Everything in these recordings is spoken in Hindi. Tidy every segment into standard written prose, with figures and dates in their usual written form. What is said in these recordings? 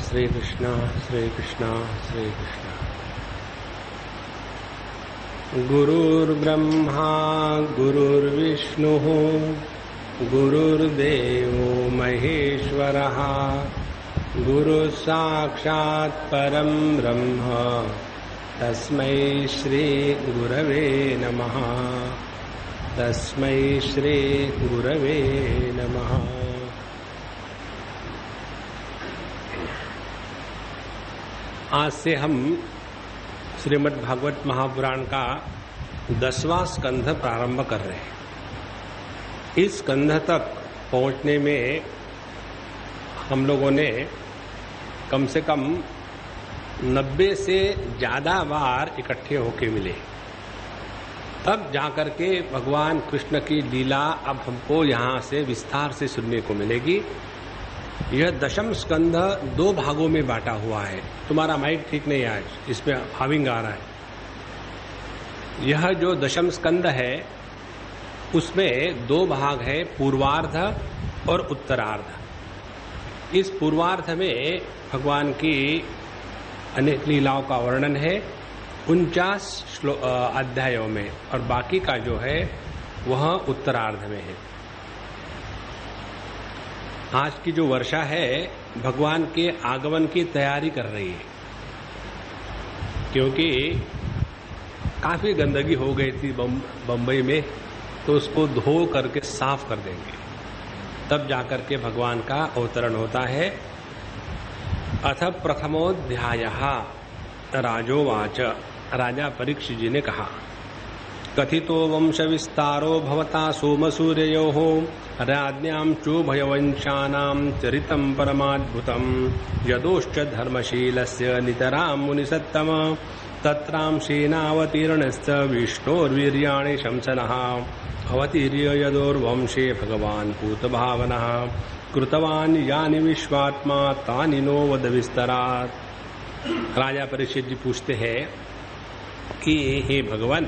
श्री कृष्ण श्री कृष्ण श्री कृष्ण। गुरुर्ब्रह्मा गुरुर्विष्णुः गुरुर्देवो महेश्वरः गुरुः साक्षात् परं ब्रह्म तस्मै श्री गुरवे नमः। तस्मै श्री गुरवे नमः। आज से हम श्रीमद् भागवत महापुराण का 10वां स्कंध प्रारंभ कर रहे हैं। इस स्कंध तक पहुंचने में हम लोगों ने कम से कम 90 से ज़्यादा बार इकट्ठे होके मिले, तब जाकर के भगवान कृष्ण की लीला अब हमको यहाँ से विस्तार से सुनने को मिलेगी। यह 10वां स्कंध 2 भागों में बांटा हुआ है। तुम्हारा माइक ठीक नहीं है आज, इसमें हाविंग आ रहा है। यह जो 10वां स्कंध है उसमें 2 भाग है, पूर्वार्ध और उत्तरार्ध। इस पूर्वार्ध में भगवान की अनेक लीलाओं का वर्णन है 49 अध्यायों में, और बाकी का जो है वह उत्तरार्ध में है। आज की जो वर्षा है भगवान के आगमन की तैयारी कर रही है, क्योंकि काफी गंदगी हो गई थी बम्बई में, तो उसको धो करके साफ कर देंगे, तब जाकर के भगवान का अवतरण होता है। अथ प्रथमोऽध्यायः राजोवाच। राजा परीक्षित जी ने कहा, कथितो वंश विस्तारो भवता सोमसूर्ययोः राज्ञां चोभयवंशानां चरितं परमाद्भुतं यदोश्च धर्मशीलस्य नितरां मुनिसत्तम तत्रां सेनावतीर्णश्च विष्णोर्वीर्याणि शंसनः अवतीर्य यदोर्वंशे भगवान् पूतभावनः कृतवान् यानि विश्वात्मा तानि नो वद विस्तरात्। राजा परीक्षित जी पूछते हैं कि हे भगवान,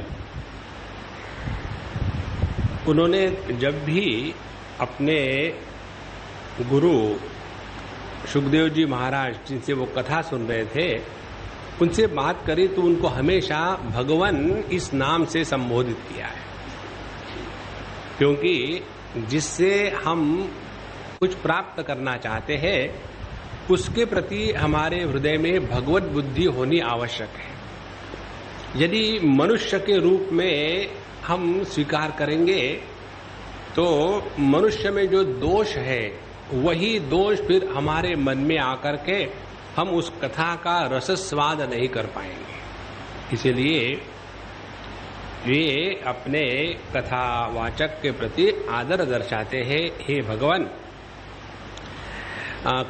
उन्होंने जब भी अपने गुरु सुखदेव जी महाराज जिनसे वो कथा सुन रहे थे उनसे बात करी, तो उनको हमेशा भगवान इस नाम से संबोधित किया है, क्योंकि जिससे हम कुछ प्राप्त करना चाहते हैं उसके प्रति हमारे हृदय में भगवत बुद्धि होनी आवश्यक है। यदि मनुष्य के रूप में हम स्वीकार करेंगे तो मनुष्य में जो दोष है वही दोष फिर हमारे मन में आकर के हम उस कथा का रस स्वाद नहीं कर पाएंगे। इसीलिए वे अपने कथावाचक के प्रति आदर दर्शाते हैं। हे भगवान,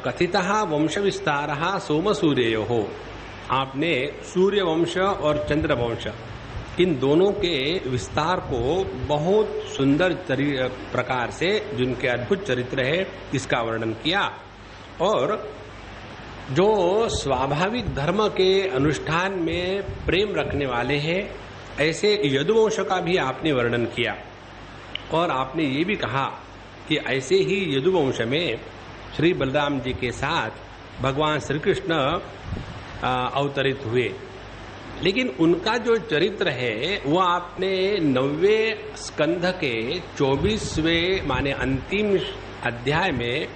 कथितः वंश विस्तारः सोमसूर्ययोः, आपने सूर्य वंश और चंद्र वंश इन दोनों के विस्तार को बहुत सुंदर प्रकार से, जिनके अद्भुत चरित्र है, इसका वर्णन किया। और जो स्वाभाविक धर्म के अनुष्ठान में प्रेम रखने वाले हैं ऐसे यदुवंश का भी आपने वर्णन किया। और आपने ये भी कहा कि ऐसे ही यदुवंश में श्री बलराम जी के साथ भगवान श्री कृष्ण अवतरित हुए, लेकिन उनका जो चरित्र है वो आपने 90वें स्कंध के 24वें माने अंतिम अध्याय में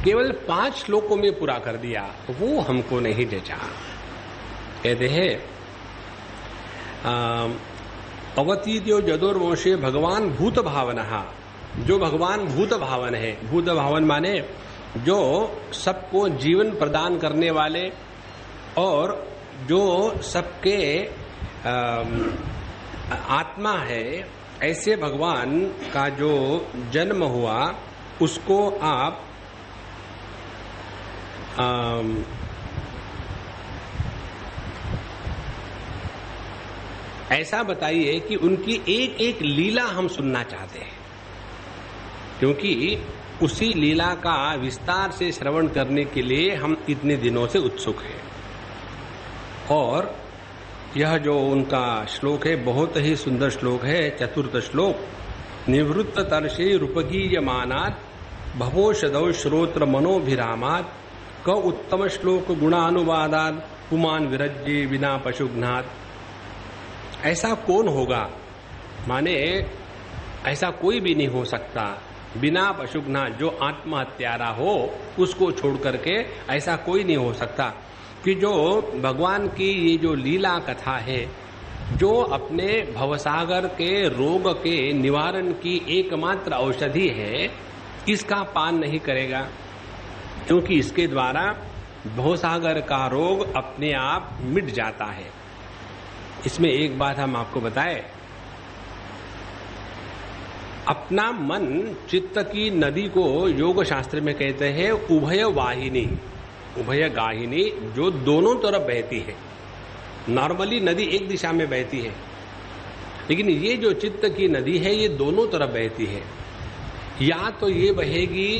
केवल 5 श्लोकों में पूरा कर दिया। वो हमको नहीं जचा। कहते हैं अवतीर्यो यदोर्वंशे भगवान भूत भावनः, जो भगवान भूत भावन है। भूत भावन माने जो सबको जीवन प्रदान करने वाले और जो सबके आत्मा है, ऐसे भगवान का जो जन्म हुआ उसको आप ऐसा बताइए कि उनकी एक एक लीला हम सुनना चाहते हैं, क्योंकि उसी लीला का विस्तार से श्रवण करने के लिए हम इतने दिनों से उत्सुक हैं। और यह जो उनका श्लोक है बहुत ही सुंदर श्लोक है, 4th श्लोक। निवृत्त तर्षे रूपगीयमानात् भवोषधौ श्रोत्र मनोभिरामात् क उत्तम श्लोक गुणानुवादात पुमान विरज्ये बिना पशुघ्नात। ऐसा कौन होगा, माने ऐसा कोई भी नहीं हो सकता बिना पशुघ्नात, जो आत्महत्यारा हो उसको छोड़ करके ऐसा कोई नहीं हो सकता। कि जो भगवान की ये जो लीला कथा है, जो अपने भवसागर के रोग के निवारण की एकमात्र औषधि है, इसका पान नहीं करेगा, क्योंकि इसके द्वारा भवसागर का रोग अपने आप मिट जाता है। इसमें एक बात हम आपको बताएं, अपना मन चित्त की नदी को योग शास्त्र में कहते हैं उभय वाहिनी, उभय गाहिनी, जो दोनों तरफ बहती है। नॉर्मली नदी एक दिशा में बहती है, लेकिन ये जो चित्त की नदी है ये दोनों तरफ बहती है। या तो ये बहेगी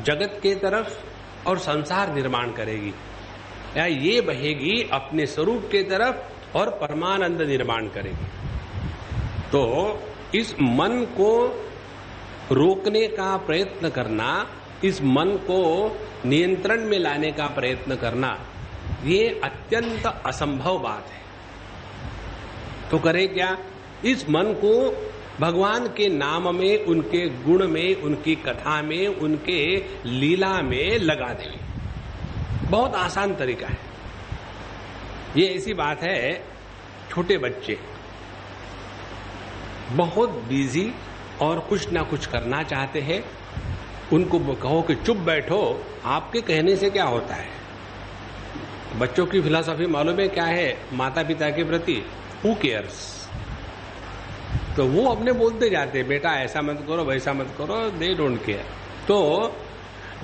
जगत के तरफ और संसार निर्माण करेगी, या ये बहेगी अपने स्वरूप के तरफ और परमानंद निर्माण करेगी। तो इस मन को रोकने का प्रयत्न करना, इस मन को नियंत्रण में लाने का प्रयत्न करना, ये अत्यंत असंभव बात है। तो करे क्या, इस मन को भगवान के नाम में, उनके गुण में, उनकी कथा में, उनके लीला में लगा दें। बहुत आसान तरीका है। ये ऐसी बात है, छोटे बच्चे बहुत बिजी और कुछ ना कुछ करना चाहते हैं, उनको कहो कि चुप बैठो, आपके कहने से क्या होता है। बच्चों की फिलॉसफी मालूम है क्या है माता पिता के प्रति, हु केयर्स। तो वो अपने बोलते जाते हैं, बेटा ऐसा मत करो, वैसा मत करो, दे डोंट केयर। तो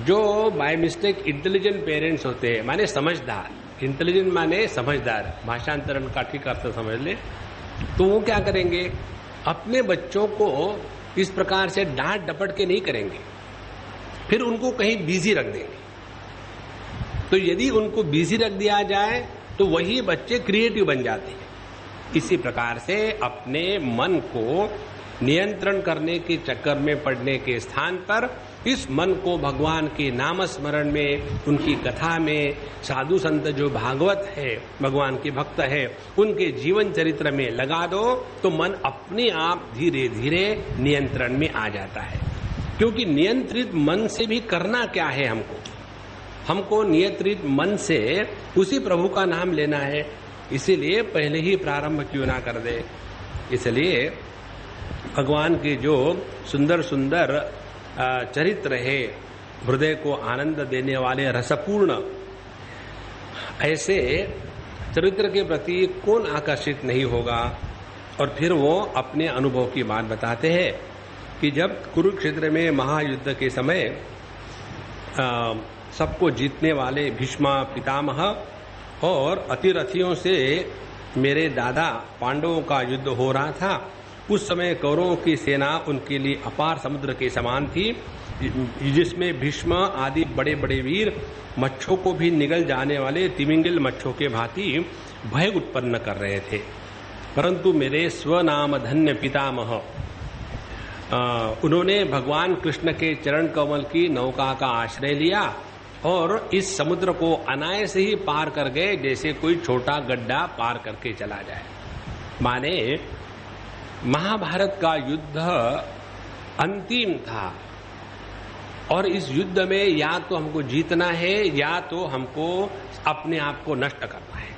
जो बाय मिस्टेक इंटेलिजेंट पेरेंट्स होते हैं, माने समझदार, इंटेलिजेंट माने समझदार, भाषांतरण का ठीक अर्थ समझ ले, तो वो क्या करेंगे, अपने बच्चों को इस प्रकार से डांट डपट के नहीं करेंगे, फिर उनको कहीं बिजी रख देंगे। तो यदि उनको बिजी रख दिया जाए तो वही बच्चे क्रिएटिव बन जाते हैं। इसी प्रकार से अपने मन को नियंत्रण करने के चक्कर में पड़ने के स्थान पर इस मन को भगवान के नाम स्मरण में, उनकी कथा में, साधु संत जो भागवत है, भगवान के भक्त है, उनके जीवन चरित्र में लगा दो, तो मन अपने आप धीरे धीरे नियंत्रण में आ जाता है। क्योंकि नियंत्रित मन से भी करना क्या है, हमको नियंत्रित मन से उसी प्रभु का नाम लेना है। इसीलिए पहले ही प्रारंभ क्यों ना कर दे। इसलिए भगवान के जो सुंदर सुंदर चरित्र है, हृदय को आनंद देने वाले रसपूर्ण, ऐसे चरित्र के प्रति कौन आकर्षित नहीं होगा। और फिर वो अपने अनुभव की बात बताते हैं कि जब कुरुक्षेत्र में महायुद्ध के समय सबको जीतने वाले भीष्म पितामह और अतिरथियों से मेरे दादा पांडवों का युद्ध हो रहा था, उस समय कौरवों की सेना उनके लिए अपार समुद्र के समान थी, जिसमें भीष्म आदि बड़े बड़े वीर मच्छों को भी निगल जाने वाले तिमिंगिल मच्छों के भांति भय उत्पन्न कर रहे थे। परंतु मेरे स्वनाम धन्य पितामह उन्होंने भगवान कृष्ण के चरण कमल की नौका का आश्रय लिया और इस समुद्र को अनायास ही पार कर गए, जैसे कोई छोटा गड्ढा पार करके चला जाए। माने महाभारत का युद्ध अंतिम था और इस युद्ध में या तो हमको जीतना है या तो हमको अपने आप को नष्ट करना है।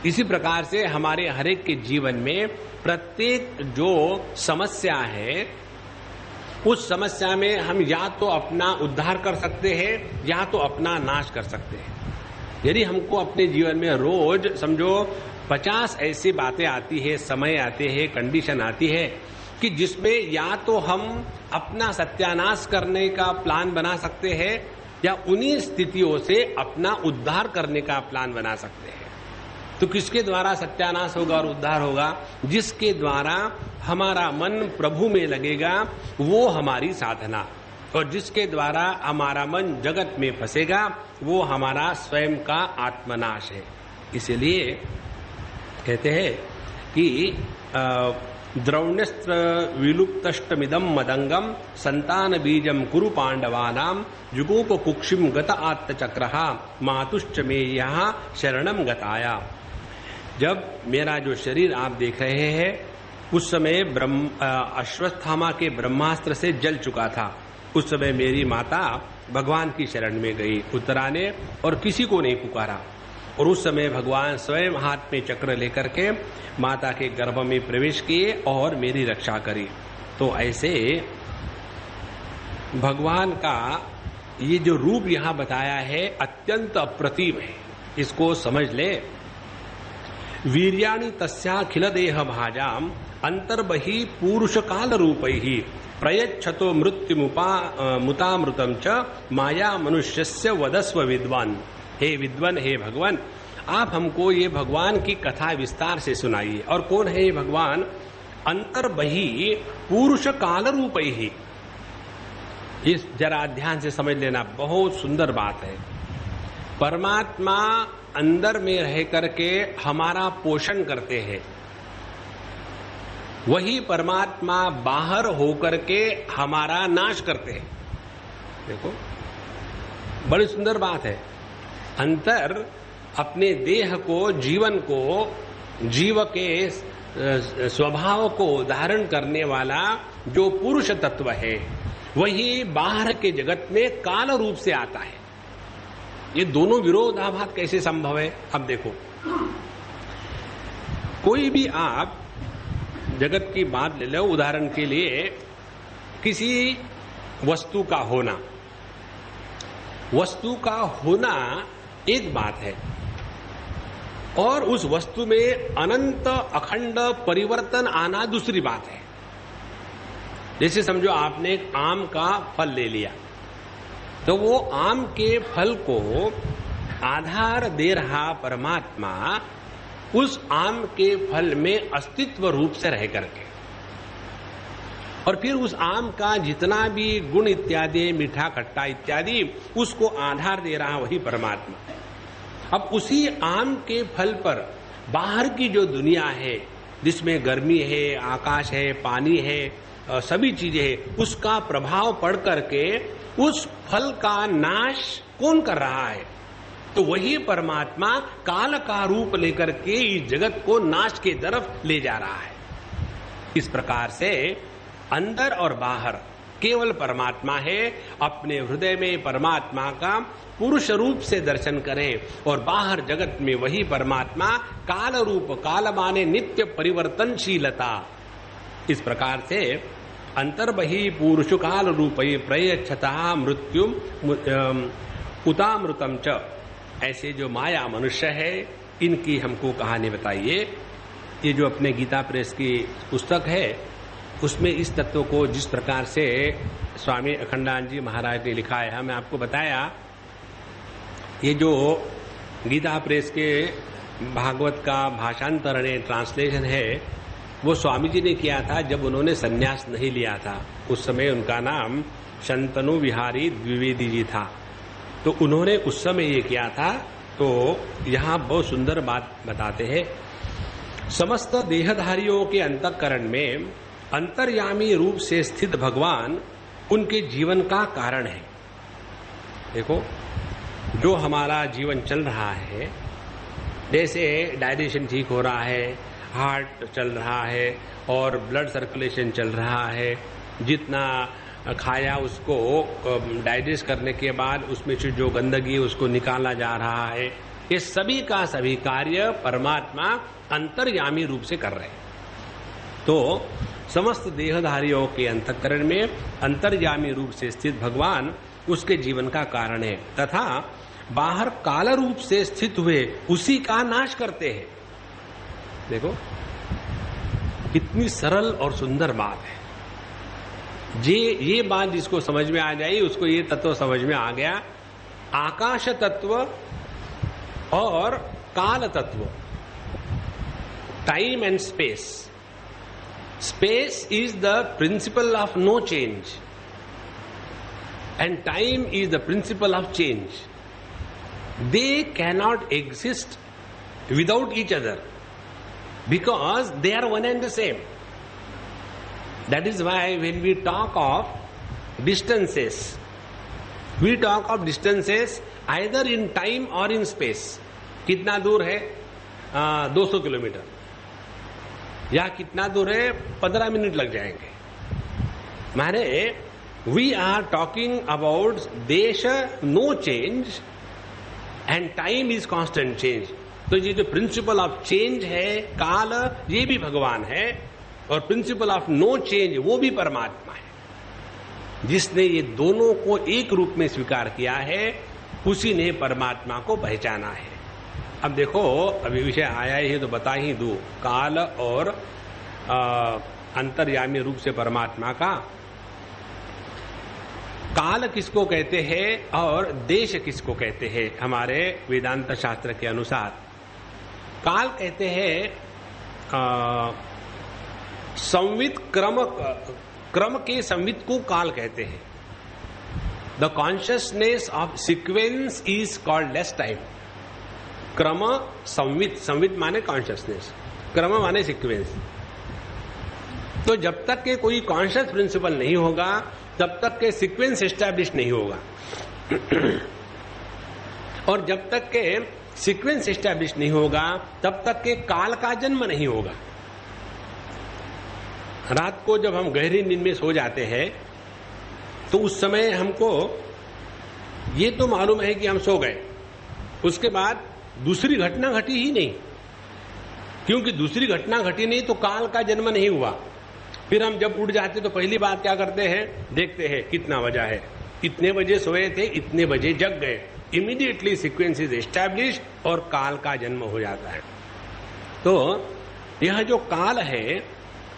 इसी प्रकार से हमारे हरेक के जीवन में प्रत्येक जो समस्या है, उस समस्या में हम या तो अपना उद्धार कर सकते हैं या तो अपना नाश कर सकते हैं। यदि हमको अपने जीवन में रोज समझो 50 ऐसी बातें आती है, समय आते हैं, कंडीशन आती है कि जिसमें या तो हम अपना सत्यानाश करने का प्लान बना सकते हैं या उन्हीं स्थितियों से अपना उद्धार करने का प्लान बना सकते हैं। तो किसके द्वारा सत्यानाश होगा और उद्धार होगा? जिसके द्वारा हमारा मन प्रभु में लगेगा, वो हमारी साधना, और जिसके द्वारा हमारा मन जगत में फंसेगा, वो हमारा स्वयं का आत्मनाश है। इसलिए कहते हैं कि द्रौण्यस्त्र विलुप्तष्टमिदं मदंगम संतान बीजम कुरु पांडवानाम जुगोप कुक्षिम गत आत्तचक्रः मातुश्च मे यहाँ शरणम गताया। जब मेरा जो शरीर आप देख रहे हैं उस समय अश्वत्थामा के ब्रह्मास्त्र से जल चुका था। उस समय मेरी माता भगवान की शरण में गई उतराने और किसी को नहीं पुकारा। और उस समय भगवान स्वयं हाथ में चक्र लेकर के माता के गर्भ में प्रवेश किए और मेरी रक्षा करी। तो ऐसे भगवान का ये जो रूप यहाँ बताया है अत्यंत अप्रतिम है, इसको समझ ले। वीर्याणि तस्याखिल देह भाजाम अंतर्बहि पुरुष काल रूपैहि प्रयच्छतो मुतामृतम च माया मनुष्यस्य वदस्व विद्वान। हे विद्वान, हे भगवान, आप हमको ये भगवान की कथा विस्तार से सुनाइए। और कौन है ये भगवान? अंतर्बहि पुरुष काल रूपैहि। इस जरा ध्यान से समझ लेना, बहुत सुंदर बात है। परमात्मा अंदर में रह करके हमारा पोषण करते हैं, वही परमात्मा बाहर होकर के हमारा नाश करते हैं। देखो, बड़ी सुंदर बात है। अंतर अपने देह को, जीवन को, जीव के स्वभाव को धारण करने वाला जो पुरुष तत्व है वही बाहर के जगत में काल रूप से आता है। ये दोनों विरोधाभास कैसे संभव है? अब देखो, कोई भी आप जगत की बात ले लो, उदाहरण के लिए किसी वस्तु का होना, वस्तु का होना एक बात है और उस वस्तु में अनंत अखंड परिवर्तन आना दूसरी बात है। जैसे समझो आपने एक आम का फल ले लिया, तो वो आम के फल को आधार दे रहा परमात्मा उस आम के फल में अस्तित्व रूप से रह करके, और फिर उस आम का जितना भी गुण इत्यादि, मीठा खट्टा इत्यादि, उसको आधार दे रहा वही परमात्मा। अब उसी आम के फल पर बाहर की जो दुनिया है जिसमें गर्मी है, आकाश है, पानी है, सभी चीजें हैं, उसका प्रभाव पड़ करके उस फल का नाश कौन कर रहा है? तो वही परमात्मा काल का रूप लेकर के इस जगत को नाश की तरफ ले जा रहा है। इस प्रकार से अंदर और बाहर केवल परमात्मा है। अपने हृदय में परमात्मा का पुरुष रूप से दर्शन करें और बाहर जगत में वही परमात्मा काल रूप, काल माने नित्य परिवर्तनशीलता। इस प्रकार से अंतर्बहि पुरुष काल रूप प्रयच्छता मृत्युम उतामृतम च। ऐसे जो माया मनुष्य है, इनकी हमको कहानी बताइए। ये जो अपने गीता प्रेस की पुस्तक है उसमें इस तत्व को जिस प्रकार से स्वामी अखंडानंद जी महाराज ने लिखा है, मैं आपको बताया। ये जो गीता प्रेस के भागवत का भाषांतरण ट्रांसलेशन है वो स्वामी जी ने किया था जब उन्होंने सन्यास नहीं लिया था। उस समय उनका नाम शंतनु विहारी द्विवेदी जी था। तो उन्होंने उस समय ये किया था। तो यहाँ बहुत सुंदर बात बताते हैं। समस्त देहधारियों के अंतःकरण में अंतर्यामी रूप से स्थित भगवान उनके जीवन का कारण है। देखो, जो हमारा जीवन चल रहा है, जैसे डाइजेशन ठीक हो रहा है, हार्ट चल रहा है और ब्लड सर्कुलेशन चल रहा है, जितना खाया उसको डाइजेस्ट करने के बाद उसमें से जो गंदगी उसको निकाला जा रहा है, ये सभी का सभी कार्य परमात्मा अंतर्यामी रूप से कर रहे हैं। तो समस्त देहधारियों के अंतःकरण में अंतर्यामी रूप से स्थित भगवान उसके जीवन का कारण है तथा बाहर काल रूप से स्थित हुए उसी का नाश करते हैं। देखो, कितनी सरल और सुंदर बात है। ये बात जिसको समझ में आ जाए उसको ये तत्व समझ में आ गया। आकाश तत्व और काल तत्व, time and space. Space is the principle of no change and time is the principle of change. They cannot exist without each other because they are one and the same. That is why when we talk of distances, we talk of distances either in time or in space. कितना दूर है? 200 किलोमीटर या कितना दूर है? 15 मिनट लग जाएंगे. माने we are talking about देश no change and time is constant change. तो ये जो प्रिंसिपल ऑफ चेंज है, काल, ये भी भगवान है, और प्रिंसिपल ऑफ नो चेंज वो भी परमात्मा है. जिसने ये दोनों को एक रूप में स्वीकार किया है, उसी ने परमात्मा को पहचाना है. अब देखो, अभी विषय आया ही तो बता ही दूं, काल और अंतर्यामी रूप से परमात्मा का. काल किसको कहते हैं और देश किसको कहते हैं? हमारे वेदांत शास्त्र के अनुसार काल कहते हैं संवित क्रम के संवित को काल कहते हैं. The consciousness of sequence is called less time. क्रम संवित, संवित माने कॉन्शियसनेस, क्रम माने सीक्वेंस. तो जब तक के कोई कॉन्शियस प्रिंसिपल नहीं होगा, तब तक के सीक्वेंस एस्टैब्लिश नहीं होगा. और जब तक के सीक्वेंस एस्टैब्लिश नहीं होगा, तब तक के काल का जन्म नहीं होगा. रात को जब हम गहरी नींद में सो जाते हैं, तो उस समय हमको ये तो मालूम है कि हम सो गए. उसके बाद दूसरी घटना घटी ही नहीं, क्योंकि दूसरी घटना घटी नहीं तो काल का जन्म नहीं हुआ. फिर हम जब उठ जाते तो पहली बात क्या करते हैं? देखते हैं कितना बजा है, इतने बजे सोए थे, इतने बजे जग गए. इमीडिएटली सीक्वेंस इज एस्टैब्लिश और काल का जन्म हो जाता है. तो यह जो काल है,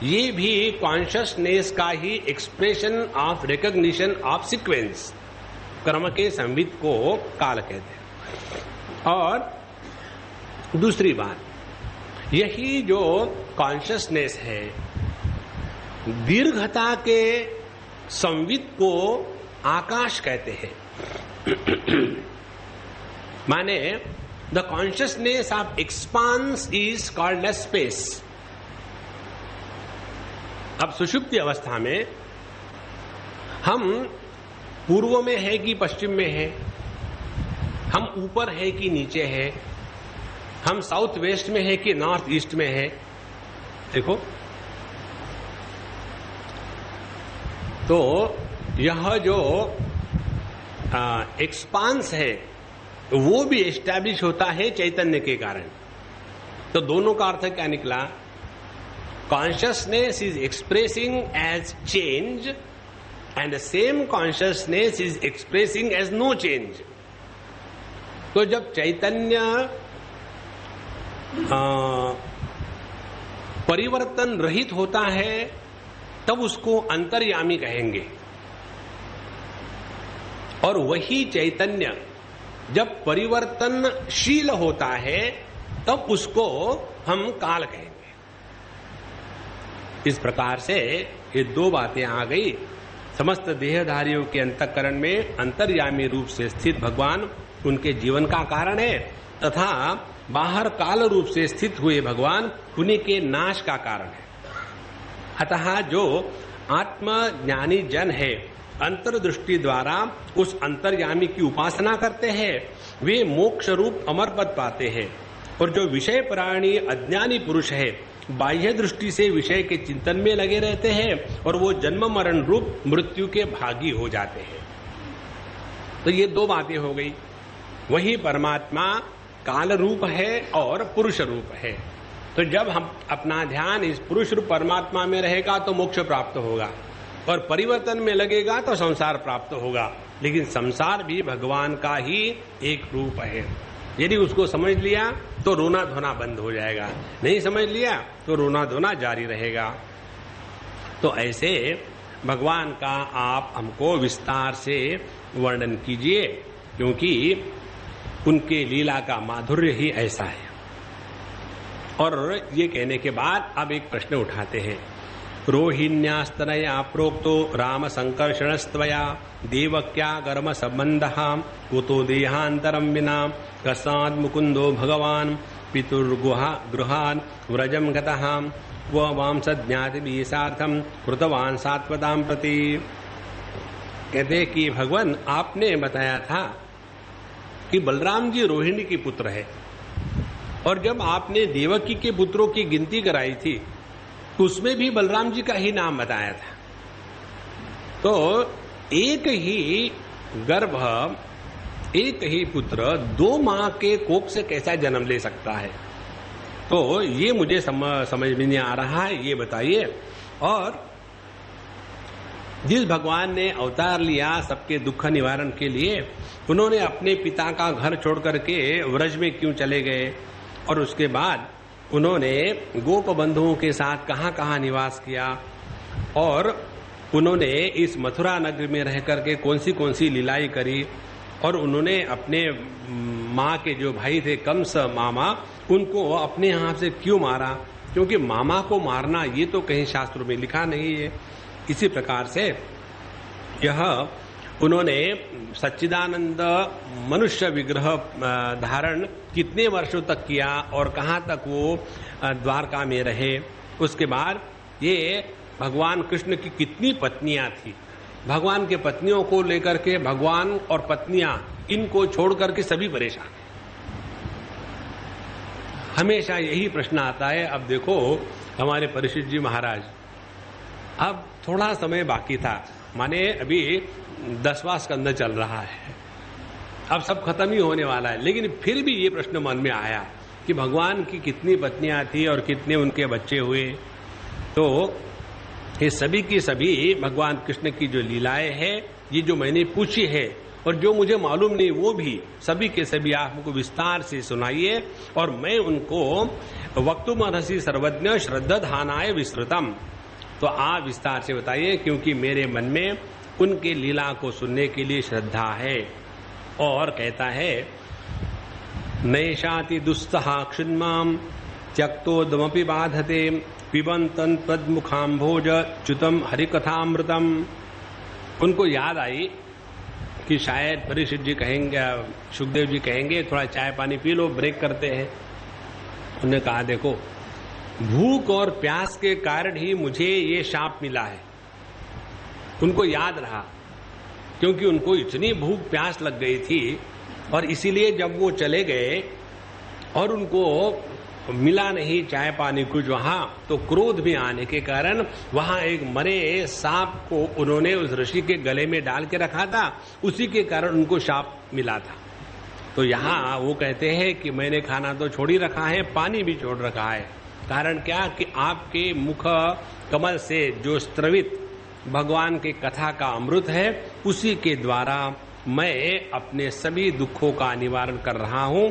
ये भी कॉन्शियसनेस का ही expression of recognition of sequence, क्रम के संवित को काल कहते हैं. और दूसरी बात, यही जो कॉन्शियसनेस है, दीर्घता के संवित को आकाश कहते हैं. माने the consciousness of expanse is called as space. अब सुषुप्ति अवस्था में हम पूर्व में है कि पश्चिम में है, हम ऊपर है कि नीचे है, हम साउथ वेस्ट में है कि नॉर्थ ईस्ट में है. देखो, तो यह जो एक्सपांस है वो भी एस्टैब्लिश होता है चैतन्य के कारण. तो दोनों का अर्थ क्या निकला? Consciousness is expressing as change and the same consciousness is expressing as no change. तो जब चैतन्य परिवर्तन रहित होता है, तब उसको अंतर्यामी कहेंगे. और वही चैतन्य जब परिवर्तनशील होता है, तब उसको हम काल कहेंगे. इस प्रकार से ये दो बातें आ गई. समस्त देहधारियों के अंतःकरण में अंतर्यामी रूप से स्थित भगवान उनके जीवन का कारण है, तथा बाहर काल रूप से स्थित हुए भगवान उन्हीं के नाश का कारण है. अतः जो आत्मज्ञानी जन है, अंतर्दृष्टि द्वारा उस अंतर्यामी की उपासना करते हैं, वे मोक्ष रूप अमर पद पाते हैं. और जो विषय प्राणी अज्ञानी पुरुष है, बाह्य दृष्टि से विषय के चिंतन में लगे रहते हैं और वो जन्म मरण रूप मृत्यु के भागी हो जाते हैं. तो ये दो बातें हो गई. वही परमात्मा काल रूप है और पुरुष रूप है. तो जब हम अपना ध्यान इस पुरुष रूप परमात्मा में रहेगा तो मोक्ष प्राप्त होगा, और परिवर्तन में लगेगा तो संसार प्राप्त होगा. लेकिन संसार भी भगवान का ही एक रूप है. यदि उसको समझ लिया तो रोना धोना बंद हो जाएगा, नहीं समझ लिया तो रोना धोना जारी रहेगा. तो ऐसे भगवान का आप हमको विस्तार से वर्णन कीजिए, क्योंकि उनके लीला का माधुर्य ही ऐसा है. और ये कहने के बाद अब एक प्रश्न उठाते हैं. रोहिण्यास्तनया प्रोक्तो राम संकर्षणस्त्वया देवक्या कर्म संबंधः कुतो देहांतरम विना कस्माद् मुकुंदो भगवान पितुर्गृहान् व्रजम गतः क्व वांसज्ञातिभिः सार्थं कृतवान् सात्वतां प्रति। कहते कि भगवान आपने बताया था कि बलराम जी रोहिणी के पुत्र है, और जब आपने देवकी के पुत्रों की गिनती कराई थी तो उसमें भी बलराम जी का ही नाम बताया था। तो एक ही गर्भ, एक ही पुत्र दो मां के कोख से कैसा जन्म ले सकता है? तो ये मुझे समझ में नहीं आ रहा है, ये बताइए। और जिस भगवान ने अवतार लिया सबके दुख निवारण के लिए, उन्होंने अपने पिता का घर छोड़ करके व्रज में क्यों चले गए, और उसके बाद उन्होंने गोप बंधुओं के साथ कहां कहां निवास किया, और उन्होंने इस मथुरा नगर में रह करके कौन सी लीलाएं करी, और उन्होंने अपने माँ के जो भाई थे कंस मामा, उनको अपने हाथ से क्यों मारा? क्योंकि मामा को मारना ये तो कहीं शास्त्रों में लिखा नहीं है। इसी प्रकार से यह उन्होंने सच्चिदानंद मनुष्य विग्रह धारण कितने वर्षों तक किया और कहाँ तक वो द्वारका में रहे। उसके बाद ये भगवान कृष्ण की कितनी पत्नियां थी, भगवान के पत्नियों को लेकर के भगवान और पत्नियां इनको छोड़ करके सभी परेशान। हमेशा यही प्रश्न आता है। अब देखो हमारे परीक्षित जी महाराज, अब थोड़ा समय बाकी था, माने अभी 10वां स्कंद चल रहा है, अब सब खत्म ही होने वाला है, लेकिन फिर भी ये प्रश्न मन में आया कि भगवान की कितनी पत्नियां थी और कितने उनके बच्चे हुए। तो ये सभी की सभी भगवान कृष्ण की जो लीलाएं हैं, ये जो मैंने पूछी है और जो मुझे मालूम नहीं, वो भी सभी के सभी आप हमको विस्तार से सुनाइए, और मैं उनको वक्तुमर्हसि सर्वज्ञ श्रद्धाधानाय विस्तृतम, तो आप विस्तार से बताइए, क्योंकि मेरे मन में उनके लीला को सुनने के लिए श्रद्धा है। और कहता है नैषाति दुस्सहा क्षुन्माम त्यक्तोदमपि बाधते पिबंतन तद्मुखाम्भोज च्युतम हरिकथामृतम। उनको याद आई कि शायद परीक्षित जी कहेंगे, सुखदेव जी कहेंगे थोड़ा चाय पानी पी लो, ब्रेक करते हैं। उन्होंने कहा देखो, भूख और प्यास के कारण ही मुझे ये शाप मिला है। उनको याद रहा, क्योंकि उनको इतनी भूख प्यास लग गई थी, और इसीलिए जब वो चले गए और उनको मिला नहीं चाय पानी कुछ वहां, तो क्रोध भी आने के कारण वहां एक मरे सांप को उन्होंने उस ऋषि के गले में डाल के रखा था, उसी के कारण उनको शाप मिला था। तो यहाँ वो कहते हैं कि मैंने खाना तो छोड़ ही रखा है, पानी भी छोड़ रखा है। कारण क्या कि आपके मुख कमल से जो स्त्रवित भगवान के कथा का अमृत है, उसी के द्वारा मैं अपने सभी दुखों का निवारण कर रहा हूं।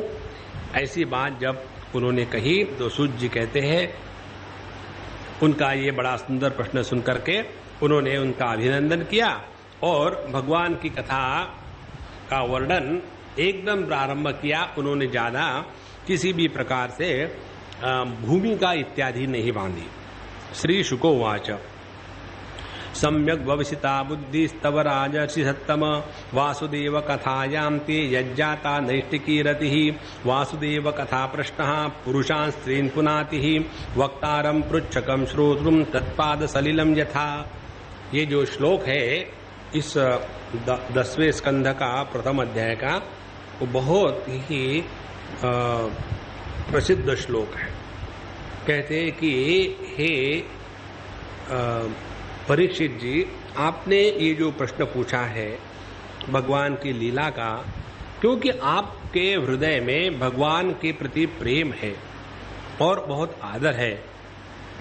ऐसी बात जब उन्होंने कही तो सूत जी कहते हैं, उनका ये बड़ा सुंदर प्रश्न सुन करके उन्होंने उनका अभिनंदन किया और भगवान की कथा का वर्णन एकदम प्रारंभ किया। उन्होंने ज्यादा किसी भी प्रकार से भूमिका इत्यादि नहीं बांधी। श्री शुकोवाच सम्यक भविष्यता बुद्धिस्तव राजर्षि सत्तम वासुदेव कथायां ते यज्जाता नैष्टिकी रतिः वासुदेव कथा प्रश्नः पुरुषान् स्त्रीन् पुनातिः वक्तारं पृच्छकं श्रोतृं तत्पाद सलिलं यथा। ये जो श्लोक है इस 10वें स्कंध का प्रथम अध्याय का, वो बहुत ही प्रसिद्ध श्लोक है। कहते हैं कि हे परीक्षित जी, आपने ये जो प्रश्न पूछा है भगवान की लीला का, क्योंकि आपके हृदय में भगवान के प्रति प्रेम है और बहुत आदर है,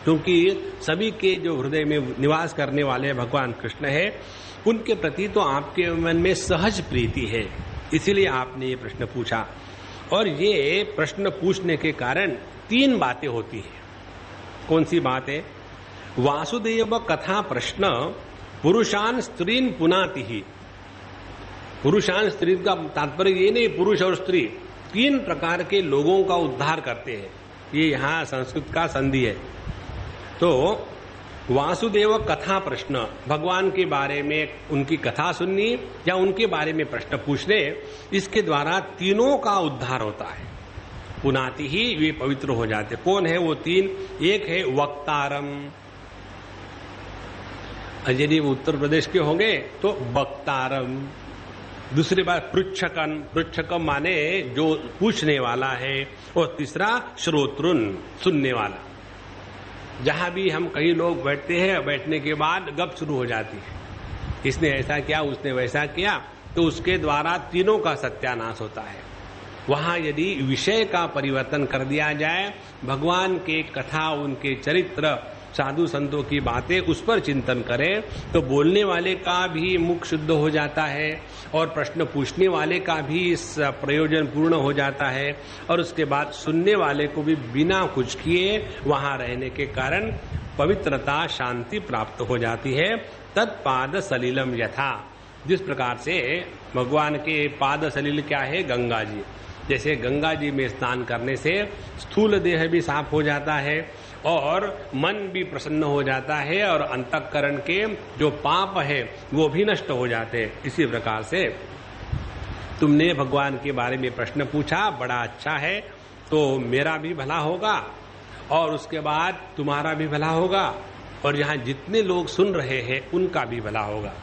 क्योंकि सभी के जो हृदय में निवास करने वाले भगवान कृष्ण है, उनके प्रति तो आपके मन में सहज प्रीति है, इसीलिए आपने ये प्रश्न पूछा। और ये प्रश्न पूछने के कारण 3 बातें होती हैं। कौन सी बात है? वासुदेव कथा प्रश्न पुरुषान स्त्रीन पुनाति ही। पुरुषान स्त्री का तात्पर्य ये नहीं पुरुष और स्त्री, 3 प्रकार के लोगों का उद्धार करते हैं, ये यहाँ संस्कृत का संधि है। तो वासुदेव कथा प्रश्न, भगवान के बारे में उनकी कथा सुननी या उनके बारे में प्रश्न पूछने, इसके द्वारा तीनों का उद्धार होता है। पुनाति ही वे पवित्र हो जाते। कौन है वो तीन? एक है वक्तारम, यदि वो उत्तर प्रदेश के होंगे तो वक्तारम। दूसरी बात पृच्छकन, पृच्छकम माने जो पूछने वाला है। और तीसरा श्रोत्रुन, सुनने वाला। जहां भी हम कई लोग बैठते हैं, बैठने के बाद गप शुरू हो जाती है, इसने ऐसा किया, उसने वैसा किया, तो उसके द्वारा तीनों का सत्यानाश होता है। वहां यदि विषय का परिवर्तन कर दिया जाए, भगवान के कथा, उनके चरित्र, साधु संतों की बातें, उस पर चिंतन करें, तो बोलने वाले का भी मुख शुद्ध हो जाता है और प्रश्न पूछने वाले का भी इस प्रयोजन पूर्ण हो जाता है। और उसके बाद सुनने वाले को भी बिना कुछ किए वहां रहने के कारण पवित्रता, शांति प्राप्त हो जाती है। तत्पाद सलिलम यथा, जिस प्रकार से भगवान के पाद सलिल क्या है? गंगा जी। जैसे गंगा जी में स्नान करने से स्थूल देह भी साफ हो जाता है और मन भी प्रसन्न हो जाता है और अंतःकरण के जो पाप है वो भी नष्ट हो जाते हैं। इसी प्रकार से तुमने भगवान के बारे में प्रश्न पूछा, बड़ा अच्छा है, तो मेरा भी भला होगा और उसके बाद तुम्हारा भी भला होगा और यहाँ जितने लोग सुन रहे हैं उनका भी भला होगा।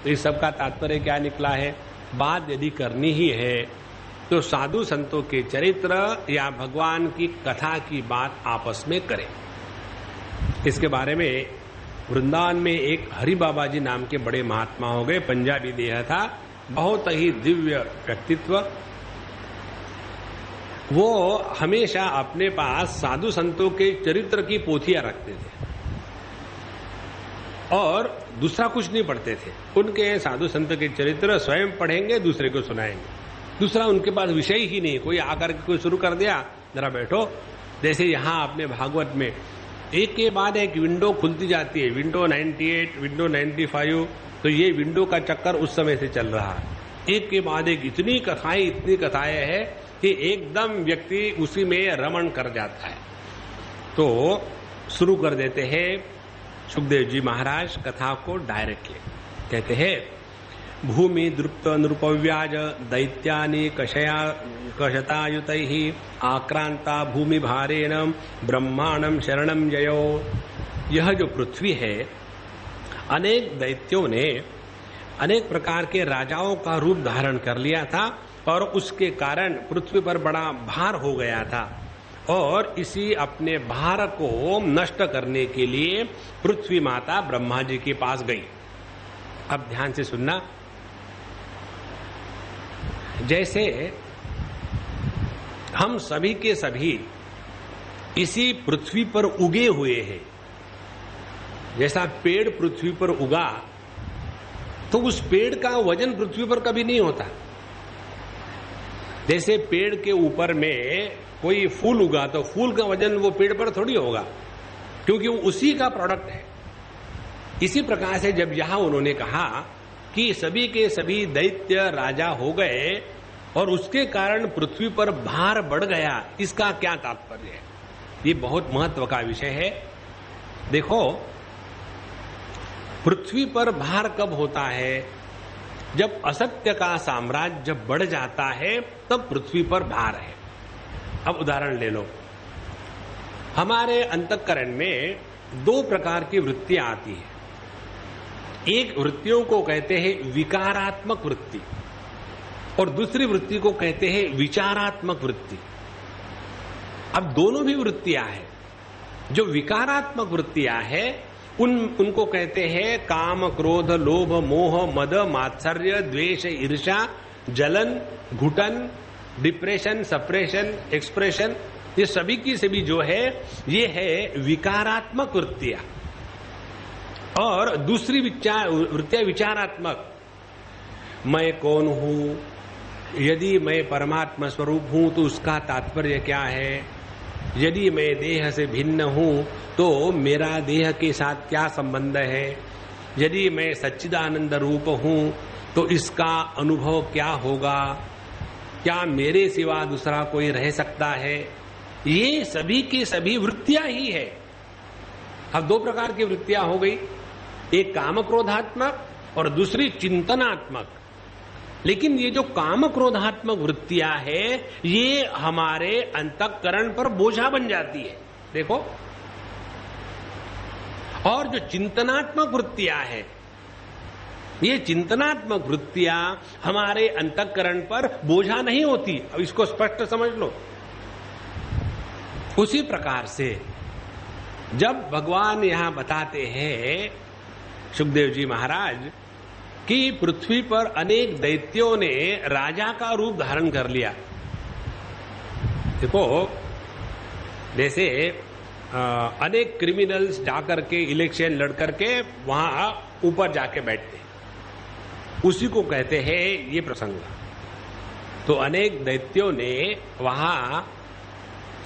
तो इस सब का तात्पर्य क्या निकला है? बात यदि करनी ही है तो साधु संतों के चरित्र या भगवान की कथा की बात आपस में करें। इसके बारे में वृंदावन में एक हरि बाबा जी नाम के बड़े महात्मा हो गए, पंजाबी देह था, बहुत ही दिव्य व्यक्तित्व। वो हमेशा अपने पास साधु संतों के चरित्र की पोथियां रखते थे और दूसरा कुछ नहीं पढ़ते थे। उनके साधु संत के चरित्र स्वयं पढ़ेंगे, दूसरे को सुनाएंगे। दूसरा उनके पास विषय ही नहीं। कोई आकर के कोई शुरू कर दिया, जरा बैठो। जैसे यहाँ अपने भागवत में एक के बाद एक विंडो खुलती जाती है, विंडो 98, विंडो 95, तो ये विंडो का चक्कर उस समय से चल रहा है। एक के बाद एक इतनी कथाएं है कि एकदम व्यक्ति उसी में रमण कर जाता है। तो शुरू कर देते हैं सुखदेव जी महाराज कथा को डायरेक्टली। कहते हैं, भूमि द्रुप्त नृपव्याज दैत्यानि कशतायुतैहि आक्रांता भूमि भारेण ब्रह्मांडम शरणम जयो। यह जो पृथ्वी है, अनेक दैत्यों ने अनेक प्रकार के राजाओं का रूप धारण कर लिया था और उसके कारण पृथ्वी पर बड़ा भार हो गया था और इसी अपने भार को नष्ट करने के लिए पृथ्वी माता ब्रह्मा जी के पास गई। अब ध्यान से सुनना। जैसे हम सभी के सभी इसी पृथ्वी पर उगे हुए हैं, जैसा पेड़ पृथ्वी पर उगा तो उस पेड़ का वजन पृथ्वी पर कभी नहीं होता। जैसे पेड़ के ऊपर में कोई फूल उगा तो फूल का वजन वो पेड़ पर थोड़ी होगा, क्योंकि वो उसी का प्रोडक्ट है। इसी प्रकार से जब यहां उन्होंने कहा कि सभी के सभी दैत्य राजा हो गए और उसके कारण पृथ्वी पर भार बढ़ गया, इसका क्या तात्पर्य है? ये बहुत महत्व का विषय है। देखो, पृथ्वी पर भार कब होता है? जब असत्य का साम्राज्य जब बढ़ जाता है तब पृथ्वी पर भार है। अब उदाहरण ले लो, हमारे अंतःकरण में दो प्रकार की वृत्तियां आती है। एक वृत्तियों को कहते हैं विकारात्मक वृत्ति और दूसरी वृत्ति को कहते हैं विचारात्मक वृत्ति। अब दोनों भी वृत्तियां हैं। जो विकारात्मक वृत्तियां हैं उनको कहते हैं काम, क्रोध, लोभ, मोह, मद, मात्सर्य, द्वेष, ईर्ष्या, जलन, घुटन, डिप्रेशन, सप्रेशन, एक्सप्रेशन। ये सभी की सभी जो है ये है विकारात्मक वृत्तियां। और दूसरी वृत्तियां विचारात्मक। मैं कौन हूं? यदि मैं परमात्मा स्वरूप हूं तो उसका तात्पर्य क्या है? यदि मैं देह से भिन्न हूं तो मेरा देह के साथ क्या संबंध है? यदि मैं सच्चिदानंद रूप हूं तो इसका अनुभव क्या होगा? क्या मेरे सिवा दूसरा कोई रह सकता है? ये सभी की सभी वृत्तियां ही है। अब दो प्रकार की वृत्तियां हो गई, एक काम क्रोधात्मक और दूसरी चिंतनात्मक। लेकिन ये जो काम क्रोधात्मक वृत्तियां है ये हमारे अंतःकरण पर बोझा बन जाती है। देखो, और जो चिंतनात्मक वृत्तियां है ये चिंतनात्मक वृत्तियां हमारे अंतःकरण पर बोझा नहीं होती। अब इसको स्पष्ट समझ लो। उसी प्रकार से जब भगवान यहां बताते हैं सुखदेव जी महाराज कि पृथ्वी पर अनेक दैत्यों ने राजा का रूप धारण कर लिया। देखो, जैसे अनेक क्रिमिनल्स जाकर के इलेक्शन लड़ करके वहां ऊपर जाके बैठते, उसी को कहते हैं ये प्रसंग। तो अनेक दैत्यों ने वहां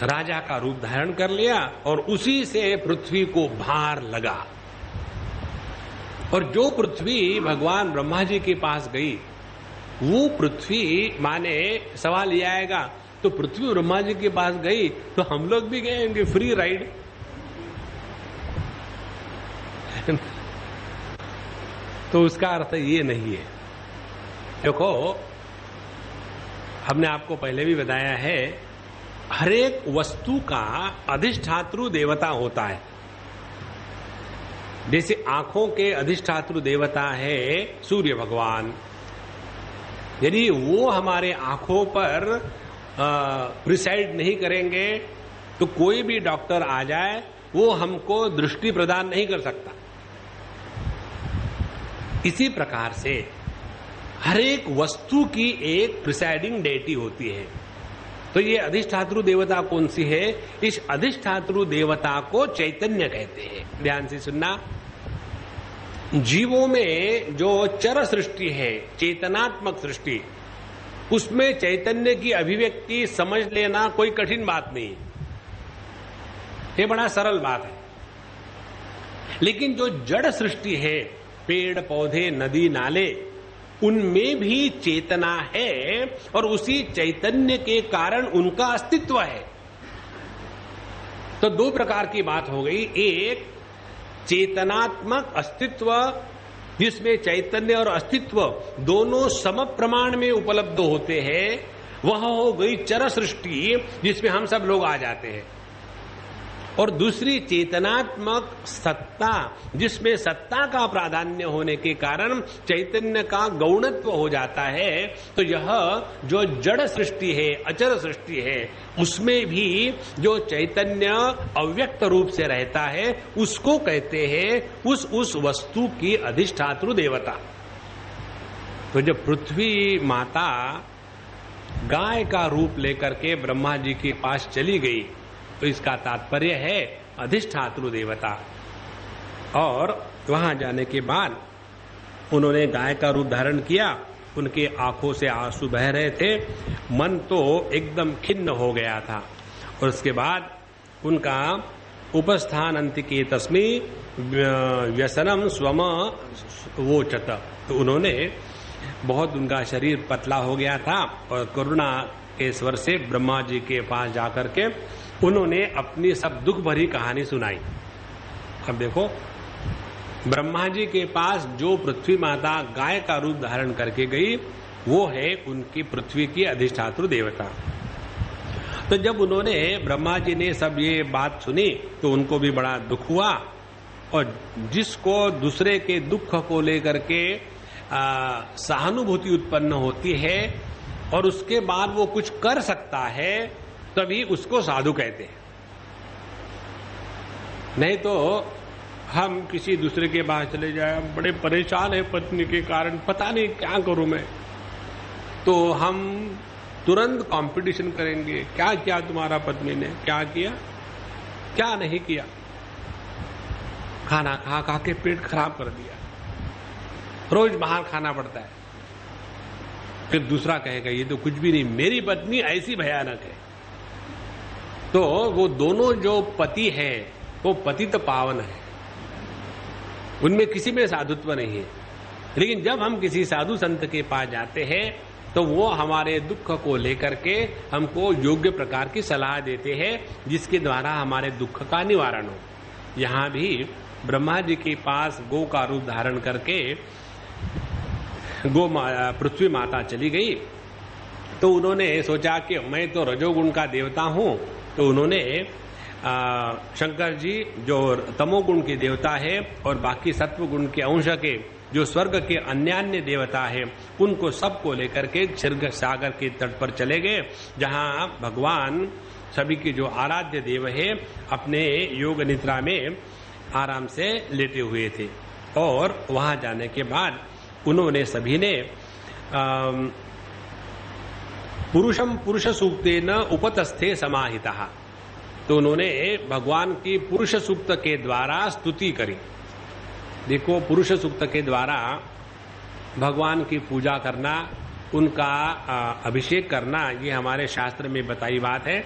राजा का रूप धारण कर लिया और उसी से पृथ्वी को भार लगा। और जो पृथ्वी भगवान ब्रह्मा जी के पास गई वो पृथ्वी, माने सवाल ये आएगा तो पृथ्वी ब्रह्मा जी के पास गई तो हम लोग भी गए होंगे, फ्री राइड। तो उसका अर्थ ये नहीं है। देखो, हमने आपको पहले भी बताया है, हर एक वस्तु का अधिष्ठातृ देवता होता है। जैसे आंखों के अधिष्ठातृ देवता है सूर्य भगवान। यदि वो हमारे आंखों पर प्रिसाइड नहीं करेंगे तो कोई भी डॉक्टर आ जाए वो हमको दृष्टि प्रदान नहीं कर सकता। इसी प्रकार से हर एक वस्तु की एक प्रिसाइडिंग डेटी होती है। तो ये अधिष्ठातृ देवता कौन सी है? इस अधिष्ठातृ देवता को चैतन्य कहते हैं। ध्यान से सुनना। जीवों में जो चर सृष्टि है, चेतनात्मक सृष्टि, उसमें चैतन्य की अभिव्यक्ति समझ लेना कोई कठिन बात नहीं है, ये बड़ा सरल बात है। लेकिन जो जड़ सृष्टि है, पेड़ पौधे नदी नाले, उनमें भी चेतना है और उसी चैतन्य के कारण उनका अस्तित्व है। तो दो प्रकार की बात हो गई। एक चेतनात्मक अस्तित्व जिसमें चैतन्य और अस्तित्व दोनों सम प्रमाण में उपलब्ध होते हैं, वह हो गई चर सृष्टि जिसमें हम सब लोग आ जाते हैं। और दूसरी चेतनात्मक सत्ता जिसमें सत्ता का प्राधान्य होने के कारण चैतन्य का गौणत्व हो जाता है। तो यह जो जड़ सृष्टि है, अचर सृष्टि है, उसमें भी जो चैतन्य अव्यक्त रूप से रहता है उसको कहते हैं उस वस्तु की अधिष्ठातृ देवता। तो जब पृथ्वी माता गाय का रूप लेकर के ब्रह्मा जी के पास चली गई तो इसका तात्पर्य है अधिष्ठातृ देवता। और वहां जाने के बाद उन्होंने गाय का रूप धारण किया। उनके आंखों से आंसू बह रहे थे, मन तो एकदम खिन्न हो गया था। और उसके बाद उनका उपस्थान अंतिके तस्मै व्यसनम स्वम वोचत। तो उन्होंने बहुत, उनका शरीर पतला हो गया था और करुणा के स्वर से ब्रह्मा जी के पास जाकर के उन्होंने अपनी सब दुख भरी कहानी सुनाई। अब देखो, ब्रह्मा जी के पास जो पृथ्वी माता गाय का रूप धारण करके गई वो है उनकी पृथ्वी की अधिष्ठातृ देवता। तो जब उन्होंने, ब्रह्मा जी ने सब ये बात सुनी तो उनको भी बड़ा दुख हुआ। और जिसको दूसरे के दुख को लेकर के सहानुभूति उत्पन्न होती है और उसके बाद वो कुछ कर सकता है, तभी उसको साधु कहते हैं। नहीं तो हम किसी दूसरे के पास चले जाए, बड़े परेशान है पत्नी के कारण, पता नहीं क्या करूं मैं, तो हम तुरंत कंपटीशन करेंगे, क्या किया तुम्हारा पत्नी ने, क्या किया, क्या नहीं किया। खाना खा खा के पेट खराब कर दिया, रोज बाहर खाना पड़ता है। फिर दूसरा कहेगा ये तो कुछ भी नहीं, मेरी पत्नी ऐसी भयानक है। तो वो दोनों जो पति है वो पति तो पावन है, उनमें किसी में साधुत्व नहीं है। लेकिन जब हम किसी साधु संत के पास जाते हैं तो वो हमारे दुख को लेकर के हमको योग्य प्रकार की सलाह देते हैं जिसके द्वारा हमारे दुख का निवारण हो। यहाँ भी ब्रह्मा जी के पास गौ का रूप धारण करके पृथ्वी माता चली गई तो उन्होंने सोचा कि मैं तो रजोगुण का देवता हूं, तो उन्होंने शंकर जी जो तमोगुण के देवता है और बाकी सत्व गुण के अंश के जो स्वर्ग के अन्यान्य देवता है उनको सबको लेकर के क्षीर सागर के तट पर चले गए, जहां भगवान सभी के जो आराध्य देव है अपने योग निद्रा में आराम से लेटे हुए थे। और वहां जाने के बाद उन्होंने सभी ने पुरुषम पुरुष सूक्तेन उपतस्थे समाहितः, तो उन्होंने भगवान की पुरुष सूक्त के द्वारा स्तुति करी। देखो, पुरुष सूक्त के द्वारा भगवान की पूजा करना, उनका अभिषेक करना, ये हमारे शास्त्र में बताई बात है,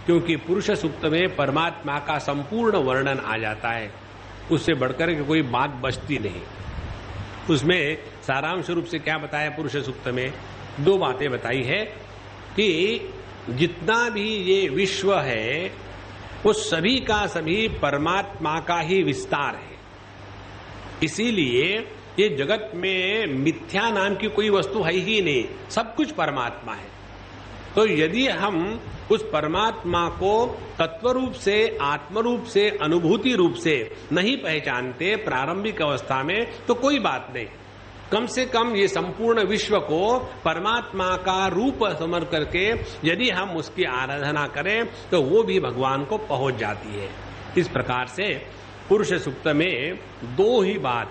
क्योंकि पुरुष सूक्त में परमात्मा का संपूर्ण वर्णन आ जाता है, उससे बढ़कर के कोई बात बचती नहीं। उसमें सारांश रूप से क्या बताया पुरुष सूक्त में? 2 बातें बताई है कि जितना भी ये विश्व है वो सभी का सभी परमात्मा का ही विस्तार है, इसीलिए ये जगत में मिथ्या नाम की कोई वस्तु है ही नहीं, सब कुछ परमात्मा है। तो यदि हम उस परमात्मा को तत्व रूप से, आत्म रूप से, अनुभूति रूप से नहीं पहचानते प्रारंभिक अवस्था में, तो कोई बात नहीं, कम से कम ये संपूर्ण विश्व को परमात्मा का रूप समझ करके यदि हम उसकी आराधना करें तो वो भी भगवान को पहुंच जाती है। इस प्रकार से पुरुष सूक्त में 2 ही बात,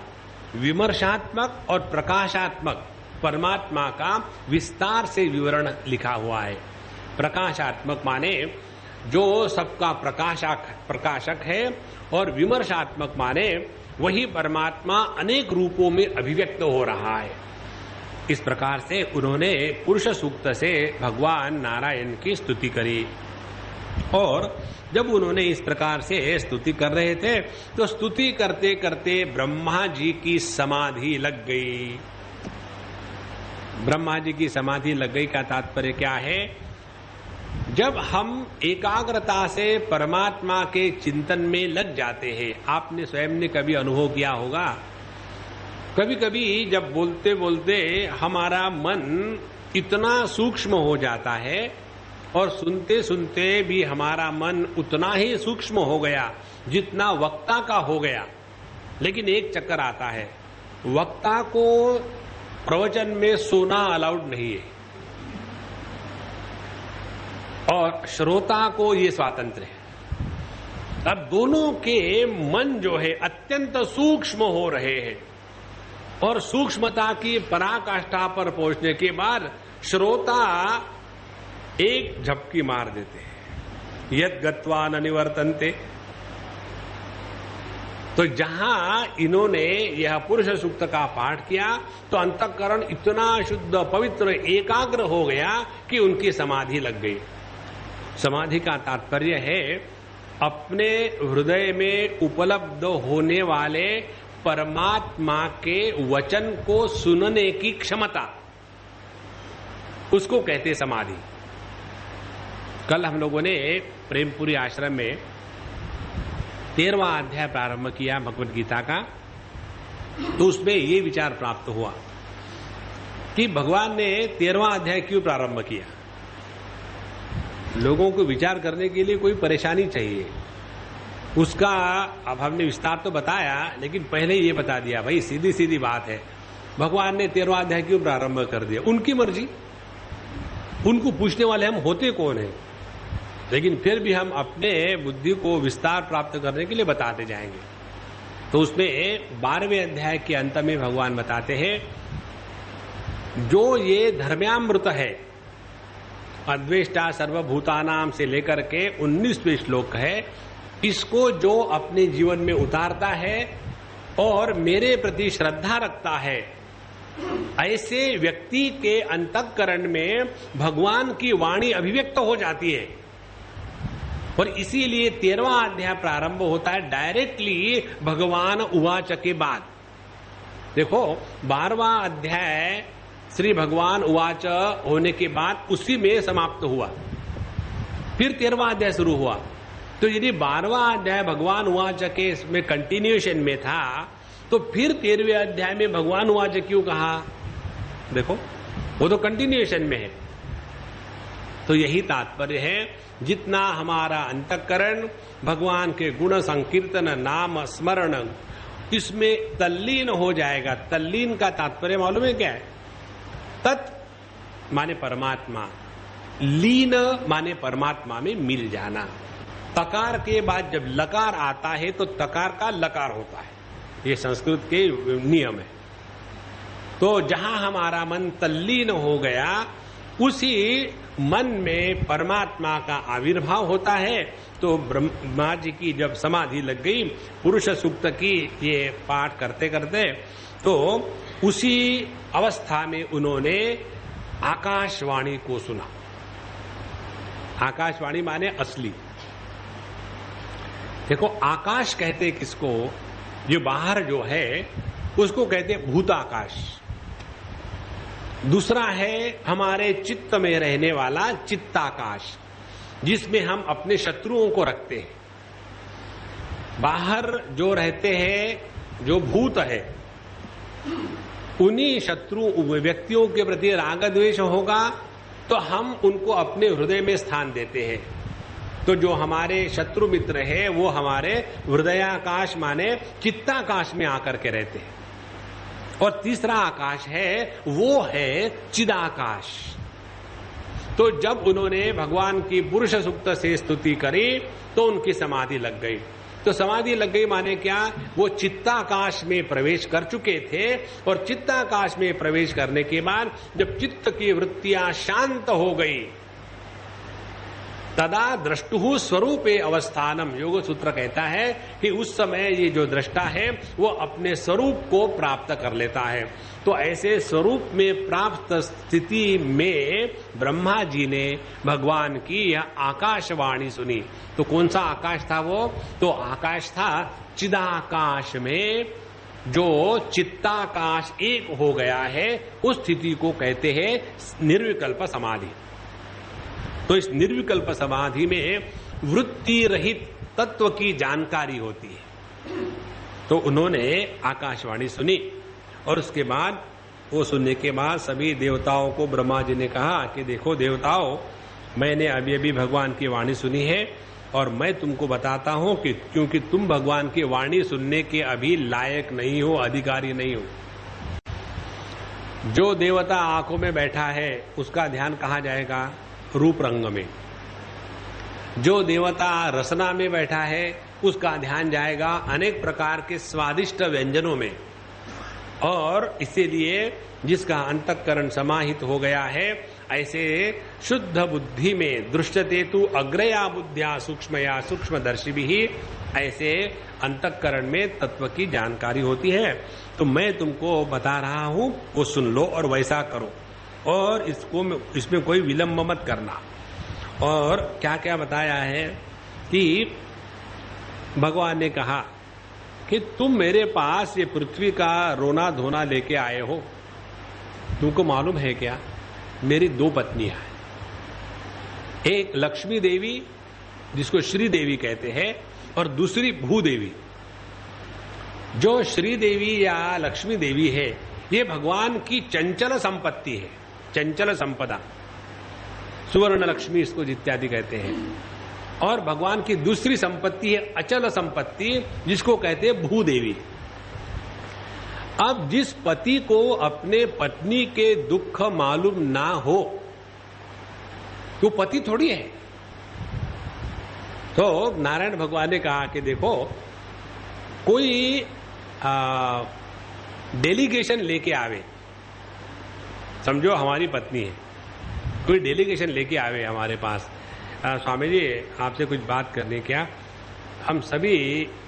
विमर्शात्मक और प्रकाशात्मक परमात्मा का विस्तार से विवरण लिखा हुआ है। प्रकाशात्मक माने जो सबका प्रकाशक है, और विमर्शात्मक माने वही परमात्मा अनेक रूपों में अभिव्यक्त हो रहा है। इस प्रकार से उन्होंने पुरुष सूक्त से भगवान नारायण की स्तुति करी। और जब उन्होंने इस प्रकार से स्तुति कर रहे थे तो स्तुति करते करते ब्रह्मा जी की समाधि लग गई। ब्रह्मा जी की समाधि लग गई का तात्पर्य क्या है? जब हम एकाग्रता से परमात्मा के चिंतन में लग जाते हैं, आपने स्वयं ने कभी अनुभव किया होगा, कभी कभी जब बोलते बोलते हमारा मन इतना सूक्ष्म हो जाता है और सुनते सुनते भी हमारा मन उतना ही सूक्ष्म हो गया जितना वक्ता का हो गया। लेकिन एक चक्कर आता है, वक्ता को प्रवचन में सोना अलाउड नहीं है और श्रोता को ये स्वातंत्र है। अब दोनों के मन जो है अत्यंत सूक्ष्म हो रहे हैं और सूक्ष्मता की पराकाष्ठा पर पहुंचने के बाद श्रोता एक झपकी मार देते हैं, यद गत्वा न निवर्तन्ते। तो जहां इन्होंने यह पुरुष सूक्त का पाठ किया तो अंतःकरण इतना शुद्ध पवित्र एकाग्र हो गया कि उनकी समाधि लग गई। समाधि का तात्पर्य है अपने हृदय में उपलब्ध होने वाले परमात्मा के वचन को सुनने की क्षमता, उसको कहते समाधि। कल हम लोगों ने प्रेमपुरी आश्रम में 13वां अध्याय प्रारंभ किया भगवद गीता का, तो उसमें ये विचार प्राप्त हुआ कि भगवान ने 13वां अध्याय क्यों प्रारंभ किया। लोगों को विचार करने के लिए कोई परेशानी चाहिए, उसका अब हमने विस्तार तो बताया, लेकिन पहले ये बता दिया भाई सीधी सीधी बात है, भगवान ने 13वां अध्याय क्यों प्रारंभ कर दिया, उनकी मर्जी, उनको पूछने वाले हम होते कौन है। लेकिन फिर भी हम अपने बुद्धि को विस्तार प्राप्त करने के लिए बताते जाएंगे। तो उसमें 12वें अध्याय के अंत में भगवान बताते हैं जो ये धर्म्यामृत है, अद्वेष्टा सर्वभूतानाम से लेकर के 19वें श्लोक है, इसको जो अपने जीवन में उतारता है और मेरे प्रति श्रद्धा रखता है, ऐसे व्यक्ति के अंतःकरण में भगवान की वाणी अभिव्यक्त हो जाती है। और इसीलिए 13वां अध्याय प्रारंभ होता है डायरेक्टली भगवान उवाच के बाद। देखो 12वां अध्याय श्री भगवान उवाच होने के बाद उसी में समाप्त हुआ, फिर 13वां अध्याय शुरू हुआ। तो यदि 12वां अध्याय भगवान उवाच के इसमें कंटिन्यूएशन में था तो फिर 13वें अध्याय में भगवान उवाच क्यों कहा? देखो वो तो कंटिन्यूएशन में है। तो यही तात्पर्य है, जितना हमारा अंतःकरण भगवान के गुण संकीर्तन नाम स्मरण इसमें तल्लीन हो जाएगा। तल्लीन का तात्पर्य मालूम है क्या है? तत् माने परमात्मा, लीन माने परमात्मा में मिल जाना। तकार के बाद जब लकार आता है तो तकार का लकार होता है, ये संस्कृत के नियम है। तो जहां हमारा मन तल्लीन हो गया, उसी मन में परमात्मा का आविर्भाव होता है। तो ब्रह्मा जी की जब समाधि लग गई, पुरुष सूक्त की ये पाठ करते करते, तो उसी अवस्था में उन्होंने आकाशवाणी को सुना। आकाशवाणी माने असली। देखो आकाश कहते किसको? जो बाहर जो है उसको कहते भूताकाश। दूसरा है हमारे चित्त में रहने वाला चित्ताकाश, जिसमें हम अपने शत्रुओं को रखते हैं। बाहर जो रहते हैं, जो भूत है, उन्हीं शत्रु व्यक्तियों के प्रति राग द्वेष होगा तो हम उनको अपने हृदय में स्थान देते हैं। तो जो हमारे शत्रु मित्र है वो हमारे हृदयाकाश माने चित्ताकाश में आकर के रहते हैं। और तीसरा आकाश है, वो है चिदाकाश। तो जब उन्होंने भगवान की पुरुष सूक्त से स्तुति करी तो उनकी समाधि लग गई। तो समाधि लग गई माने क्या? वो चित्ताकाश में प्रवेश कर चुके थे, और चित्ताकाश में प्रवेश करने के बाद जब चित्त की वृत्तियां शांत हो गई, तदा द्रष्टुः स्वरूपे अवस्थानम। योग सूत्र कहता है कि उस समय ये जो दृष्टा है वो अपने स्वरूप को प्राप्त कर लेता है। तो ऐसे स्वरूप में प्राप्त स्थिति में ब्रह्मा जी ने भगवान की यह आकाशवाणी सुनी। तो कौन सा आकाश था वो? तो आकाश था चिदाकाश में जो चित्ताकाश एक हो गया है, उस स्थिति को कहते हैं निर्विकल्प समाधि। तो इस निर्विकल्प समाधि में वृत्ति रहित तत्व की जानकारी होती है। तो उन्होंने आकाशवाणी सुनी, और उसके बाद वो सुनने के बाद सभी देवताओं को ब्रह्मा जी ने कहा कि देखो देवताओं, मैंने अभी अभी भगवान की वाणी सुनी है, और मैं तुमको बताता हूं कि क्योंकि तुम भगवान की वाणी सुनने के अभी लायक नहीं हो, अधिकारी नहीं हो। जो देवता आंखों में बैठा है उसका ध्यान कहाँ जाएगा? रूप रंग में। जो देवता रसना में बैठा है उसका ध्यान जाएगा अनेक प्रकार के स्वादिष्ट व्यंजनों में। और इसीलिए जिसका अंतःकरण समाहित हो गया है, ऐसे शुद्ध बुद्धि में दृश्यते तु अग्रया बुद्ध्या सूक्ष्मया सूक्ष्मदर्शिभिः, ऐसे अंतःकरण में तत्व की जानकारी होती है। तो मैं तुमको बता रहा हूं, वो सुन लो और वैसा करो, और इसमें कोई विलंब मत करना। और क्या क्या बताया है कि भगवान ने कहा कि तुम मेरे पास ये पृथ्वी का रोना धोना लेके आए हो। तुमको मालूम है क्या, मेरी दो पत्नियां हैं। एक लक्ष्मी देवी जिसको श्री देवी कहते हैं, और दूसरी भूदेवी। जो श्री देवी या लक्ष्मी देवी है ये भगवान की चंचल संपत्ति है, चंचल संपदा, सुवर्ण लक्ष्मी इसको इत्यादि कहते हैं। और भगवान की दूसरी संपत्ति है अचल संपत्ति, जिसको कहते हैं भूदेवी। अब जिस पति को अपने पत्नी के दुख मालूम ना हो तो पति थोड़ी है। तो नारायण भगवान ने कहा कि देखो, कोई डेलीगेशन लेके आवे, समझो हमारी पत्नी है, कोई डेलीगेशन लेके आवे हमारे पास, स्वामी जी आपसे कुछ बात करनी क्या। हम सभी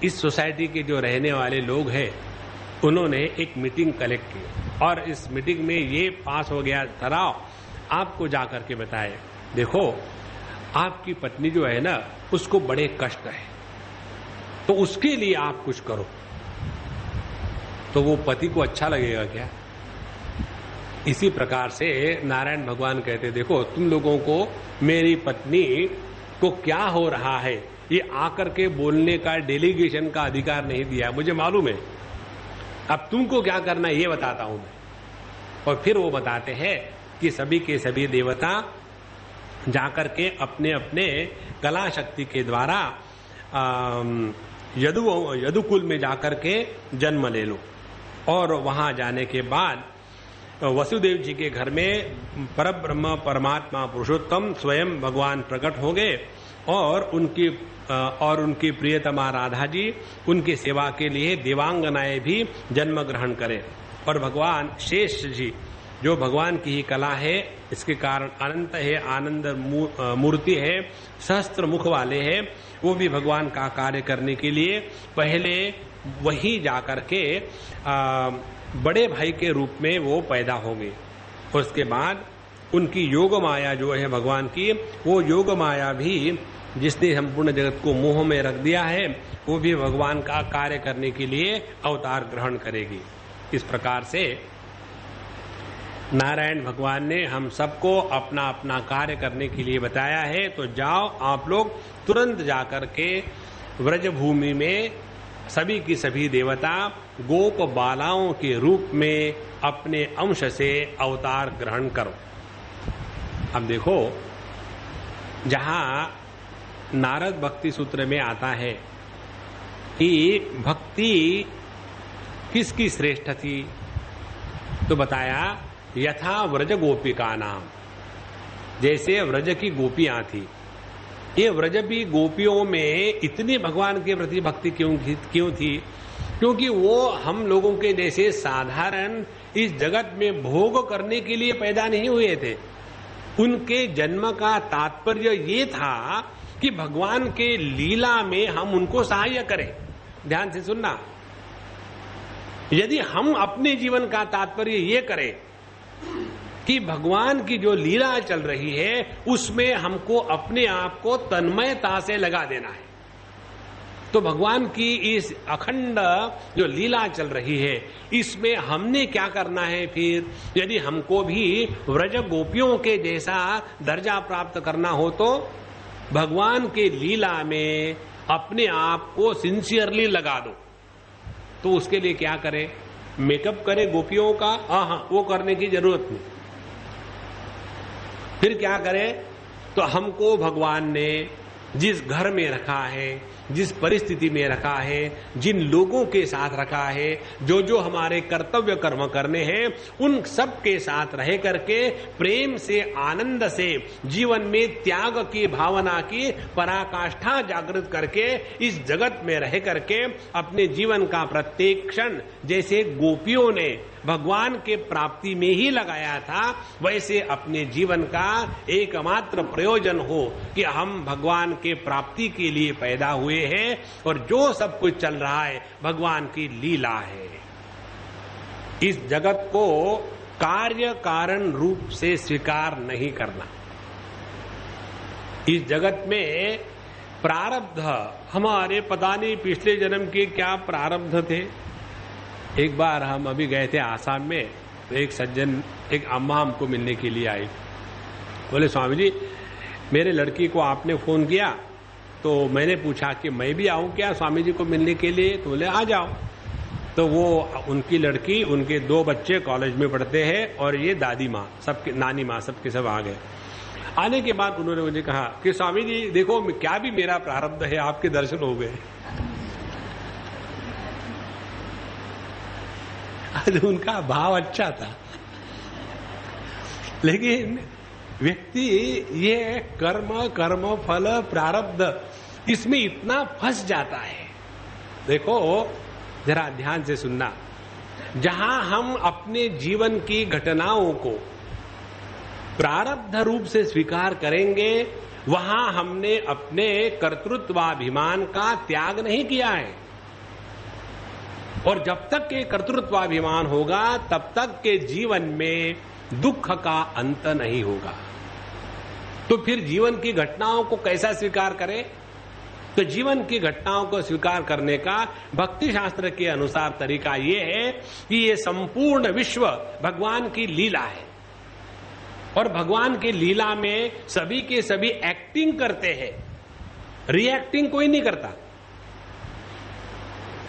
इस सोसाइटी के जो रहने वाले लोग हैं उन्होंने एक मीटिंग कलेक्ट की, और इस मीटिंग में ये पास हो गया ठराव, आपको जाकर के बताए देखो आपकी पत्नी जो है ना उसको बड़े कष्ट है, तो उसके लिए आप कुछ करो। तो वो पति को अच्छा लगेगा क्या? इसी प्रकार से नारायण भगवान कहते देखो, तुम लोगों को मेरी पत्नी को क्या हो रहा है ये आकर के बोलने का, डेलीगेशन का अधिकार नहीं दिया, मुझे मालूम है। अब तुमको क्या करना है ये बताता हूं मैं। और फिर वो बताते हैं कि सभी के सभी देवता जाकर के अपने अपने कला शक्ति के द्वारा यदुकुल में जाकर के जन्म ले लो। और वहां जाने के बाद वसुदेव जी के घर में परब्रह्म परमात्मा पुरुषोत्तम स्वयं भगवान प्रकट हो गए और उनकी प्रियतमा राधा जी, उनकी सेवा के लिए देवांगनाएं भी जन्म ग्रहण करें। और भगवान शेष जी जो भगवान की ही कला है, इसके कारण अनंत है, आनंद मूर्ति है, सहस्त्र मुख वाले हैं, वो भी भगवान का कार्य करने के लिए पहले वही जाकर के बड़े भाई के रूप में वो पैदा होंगे। और उसके बाद उनकी योग माया जो है भगवान की, वो योग माया भी जिसने संपूर्ण जगत को मोह में रख दिया है, वो भी भगवान का कार्य करने के लिए अवतार ग्रहण करेगी। इस प्रकार से नारायण भगवान ने हम सबको अपना अपना कार्य करने के लिए बताया है। तो जाओ आप लोग तुरंत जाकर के व्रज भूमि में सभी की सभी देवता गोप बालाओं के रूप में अपने अंश से अवतार ग्रहण करो। अब देखो, जहां नारद भक्ति सूत्र में आता है कि भक्ति किसकी श्रेष्ठ थी, तो बताया यथा व्रज गोपिका नाम, जैसे व्रज की गोपियां थी। ये व्रज भी गोपियों में इतनी भगवान के प्रति भक्ति क्यों थी? क्योंकि वो हम लोगों के जैसे साधारण इस जगत में भोग करने के लिए पैदा नहीं हुए थे। उनके जन्म का तात्पर्य ये था कि भगवान के लीला में हम उनको सहाय्य करें। ध्यान से सुनना, यदि हम अपने जीवन का तात्पर्य ये करें कि भगवान की जो लीला चल रही है उसमें हमको अपने आप को तन्मयता से लगा देना है, तो भगवान की इस अखंड जो लीला चल रही है इसमें हमने क्या करना है? फिर यदि हमको भी व्रज गोपियों के जैसा दर्जा प्राप्त करना हो तो भगवान के लीला में अपने आप को सिंसियरली लगा दो। तो उसके लिए क्या करें? मेकअप करें गोपियों का? हाँ, वो करने की जरूरत नहीं। फिर क्या करें? तो हमको भगवान ने जिस घर में रखा है, जिस परिस्थिति में रखा है, जिन लोगों के साथ रखा है, जो जो हमारे कर्तव्य कर्म करने हैं, उन सब के साथ रह करके प्रेम से, आनंद से, जीवन में त्याग की भावना की पराकाष्ठा जागृत करके इस जगत में रह करके अपने जीवन का प्रत्येक क्षण जैसे गोपियों ने भगवान के प्राप्ति में ही लगाया था, वैसे अपने जीवन का एकमात्र प्रयोजन हो कि हम भगवान के प्राप्ति के लिए पैदा हुए हैं और जो सब कुछ चल रहा है भगवान की लीला है। इस जगत को कार्य कारण रूप से स्वीकार नहीं करना। इस जगत में प्रारब्ध, हमारे पता नहीं पिछले जन्म के क्या प्रारब्ध थे। एक बार हम अभी गए थे आसाम में, तो एक सज्जन, एक अम्मा हमको मिलने के लिए आई। बोले, स्वामी जी मेरे लड़की को आपने फोन किया तो मैंने पूछा कि मैं भी आऊं क्या स्वामी जी को मिलने के लिए? तो बोले आ जाओ। तो वो उनकी लड़की, उनके 2 बच्चे कॉलेज में पढ़ते हैं और ये दादी माँ, सबके नानी माँ, सबके सब आ गए। आने के बाद उन्होंने मुझे कहा कि स्वामी जी देखो क्या भी मेरा प्रारब्ध है, आपके दर्शन हो गए। उनका भाव अच्छा था, लेकिन व्यक्ति ये कर्म फल प्रारब्ध इसमें इतना फंस जाता है। देखो जरा ध्यान से सुनना, जहां हम अपने जीवन की घटनाओं को प्रारब्ध रूप से स्वीकार करेंगे, वहां हमने अपने कर्तृत्वाभिमान का त्याग नहीं किया है। और जब तक के कर्तृत्वाभिमान होगा तब तक के जीवन में दुख का अंत नहीं होगा। तो फिर जीवन की घटनाओं को कैसा स्वीकार करें? तो जीवन की घटनाओं को स्वीकार करने का भक्ति शास्त्र के अनुसार तरीका ये है कि ये संपूर्ण विश्व भगवान की लीला है और भगवान की लीला में सभी के सभी एक्टिंग करते हैं, रिएक्टिंग कोई नहीं करता।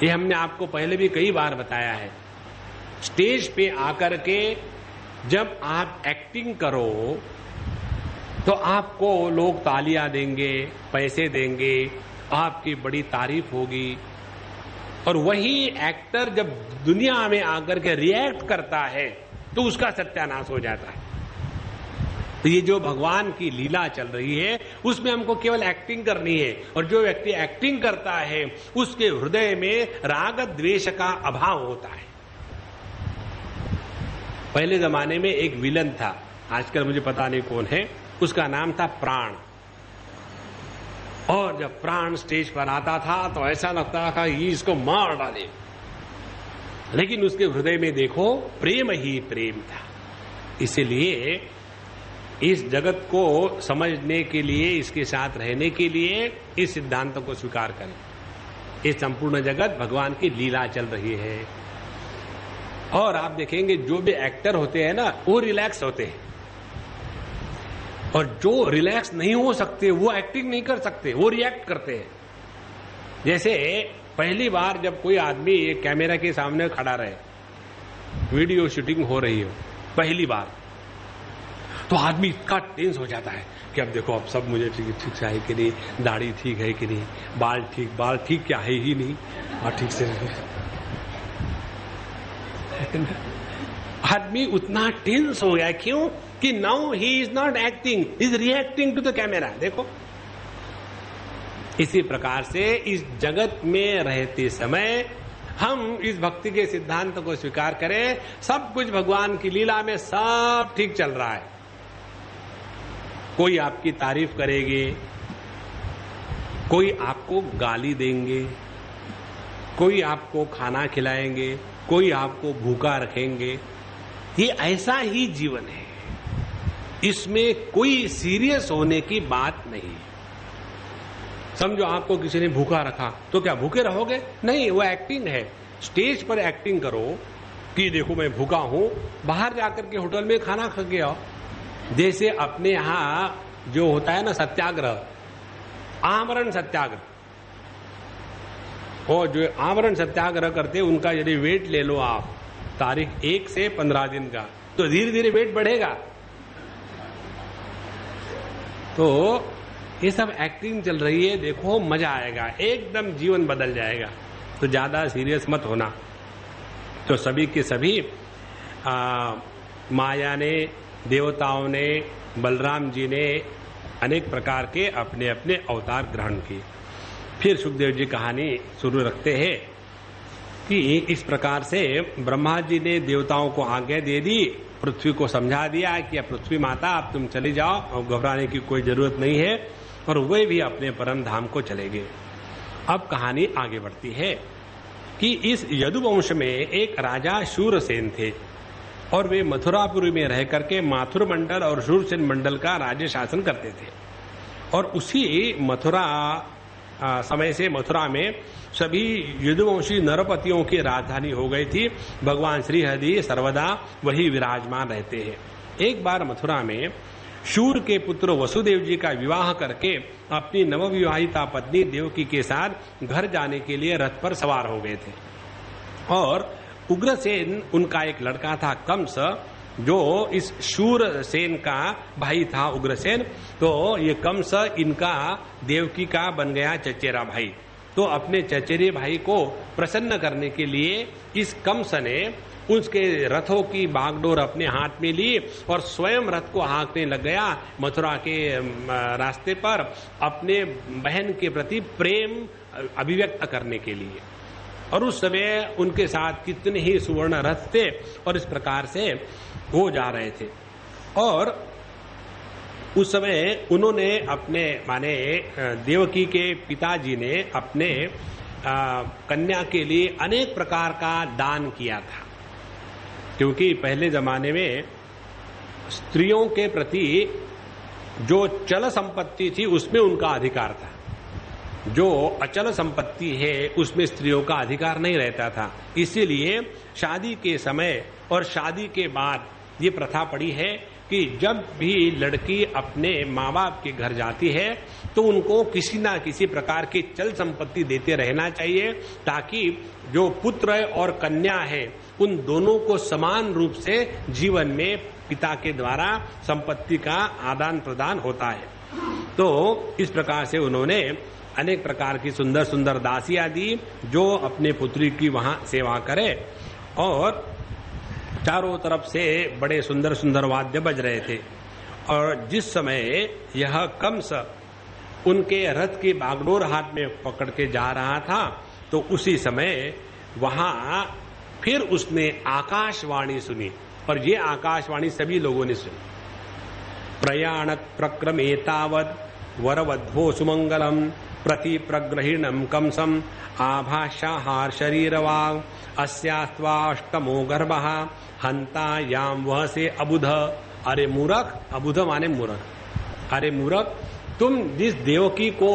ये हमने आपको पहले भी कई बार बताया है। स्टेज पे आकर के जब आप एक्टिंग करो तो आपको लोग तालियां देंगे, पैसे देंगे, आपकी बड़ी तारीफ होगी। और वही एक्टर जब दुनिया में आकर के रिएक्ट करता है तो उसका सत्यानाश हो जाता है। तो ये जो भगवान की लीला चल रही है उसमें हमको केवल एक्टिंग करनी है, और जो व्यक्ति एक्टिंग करता है उसके हृदय में राग द्वेष का अभाव होता है। पहले जमाने में एक विलन था, आजकल मुझे पता नहीं कौन है, उसका नाम था प्राण। और जब प्राण स्टेज पर आता था तो ऐसा लगता था ये इसको मार डाले, लेकिन उसके हृदय में देखो प्रेम ही प्रेम था। इसलिए इस जगत को समझने के लिए, इसके साथ रहने के लिए इस सिद्धांत को स्वीकार करें। ये संपूर्ण जगत भगवान की लीला चल रही है। और आप देखेंगे जो भी एक्टर होते हैं ना वो रिलैक्स होते हैं, और जो रिलैक्स नहीं हो सकते वो एक्टिंग नहीं कर सकते, वो रिएक्ट करते हैं। जैसे पहली बार जब कोई आदमी कैमरा के सामने खड़ा रहे, वीडियो शूटिंग हो रही हो पहली बार, तो आदमी इतना टेंस हो जाता है कि अब देखो, अब सब मुझे ठीक से है कि नहीं, दाढ़ी ठीक है कि नहीं, बाल ठीक क्या है ही नहीं, और ठीक से आदमी उतना टेंस हो गया। क्यों? कि now he is not acting, is reacting to the camera. देखो, इसी प्रकार से इस जगत में रहते समय हम इस भक्ति के सिद्धांत को स्वीकार करें। सब कुछ भगवान की लीला में सब ठीक चल रहा है। कोई आपकी तारीफ करेंगे, कोई आपको गाली देंगे, कोई आपको खाना खिलाएंगे, कोई आपको भूखा रखेंगे। ये ऐसा ही जीवन है, इसमें कोई सीरियस होने की बात नहीं। समझो आपको किसी ने भूखा रखा तो क्या भूखे रहोगे? नहीं, वो एक्टिंग है। स्टेज पर एक्टिंग करो कि देखो मैं भूखा हूं, बाहर जाकर के होटल में खाना खा के आओ। जैसे अपने यहां जो होता है ना सत्याग्रह, आमरण सत्याग्रह, और जो आमरण सत्याग्रह करते हैं उनका यदि वेट ले लो आप, तारीख 1 से 15 दिन का, तो धीरे धीरे वेट बढ़ेगा। तो ये सब एक्टिंग चल रही है, देखो मजा आएगा, एकदम जीवन बदल जाएगा। तो ज्यादा सीरियस मत होना। तो सभी के सभी माया ने, देवताओं ने, बलराम जी ने अनेक प्रकार के अपने अपने अवतार ग्रहण किए। फिर सुखदेव जी कहानी शुरू रखते हैं कि इस प्रकार से ब्रह्मा जी ने देवताओं को आज्ञा दे दी, पृथ्वी को समझा दिया कि पृथ्वी माता अब तुम चली जाओ और घबराने की कोई जरूरत नहीं है, और वे भी अपने परम धाम को चले गए। अब कहानी आगे बढ़ती है कि इस यदुवंश में एक राजा शूरसेन थे, और वे मथुरापुरी में रह करके माथुर मंडल और शूरसेन मंडल का राज्य शासन करते थे। और उसी मथुरा समय से मथुरा में सभी यदुवंशी नरपतियों की राजधानी हो गई थी। भगवान श्रीहरि सर्वदा वही विराजमान रहते हैं। एक बार मथुरा में शूर के पुत्र वसुदेव जी का विवाह करके अपनी नवविवाहिता पत्नी देवकी के साथ घर जाने के लिए रथ पर सवार हो गए थे। और उग्रसेन उनका एक लड़का था कंस, जो इस शूरसेन का भाई था उग्रसेन। तो ये कंस इनका देवकी का बन गया चचेरा भाई। तो अपने चचेरे भाई को प्रसन्न करने के लिए इस कंस ने उसके रथों की बागडोर अपने हाथ में ली और स्वयं रथ को हाँकने लग गया मथुरा के रास्ते पर, अपने बहन के प्रति प्रेम अभिव्यक्त करने के लिए। और उस समय उनके साथ कितने ही सुवर्ण रथ थे, और इस प्रकार से वो जा रहे थे। और उस समय उन्होंने अपने माने देवकी के पिताजी ने अपने कन्या के लिए अनेक प्रकार का दान किया था, क्योंकि पहले जमाने में स्त्रियों के प्रति जो चल संपत्ति थी उसमें उनका अधिकार था, जो अचल संपत्ति है उसमें स्त्रियों का अधिकार नहीं रहता था। इसीलिए शादी के समय और शादी के बाद ये प्रथा पड़ी है कि जब भी लड़की अपने माँ बाप के घर जाती है तो उनको किसी ना किसी प्रकार की चल संपत्ति देते रहना चाहिए, ताकि जो पुत्र और कन्या है उन दोनों को समान रूप से जीवन में पिता के द्वारा संपत्ति का आदान प्रदान होता है। तो इस प्रकार से उन्होंने अनेक प्रकार की सुंदर सुंदर दासियां दी जो अपने पुत्री की वहां सेवा करे, और चारों तरफ से बड़े सुंदर सुंदर वाद्य बज रहे थे। और जिस समय यह कंस उनके रथ की बागडोर हाथ में पकड़ के जा रहा था तो उसी समय वहां फिर उसने आकाशवाणी सुनी, और ये आकाशवाणी सभी लोगों ने सुनी। प्रयाणत प्रक्रमेतावद वरवध्वो सुमंगलम प्रति प्रग्रहिणम कंसम आभाषाहार शरीरवाग अस्यास्त्वाष्टमो गर्भः हंता याम वह से अबुध। अरे मूर्ख, अबुध माने मूर्ख। अरे मूर्ख, तुम जिस देवकी को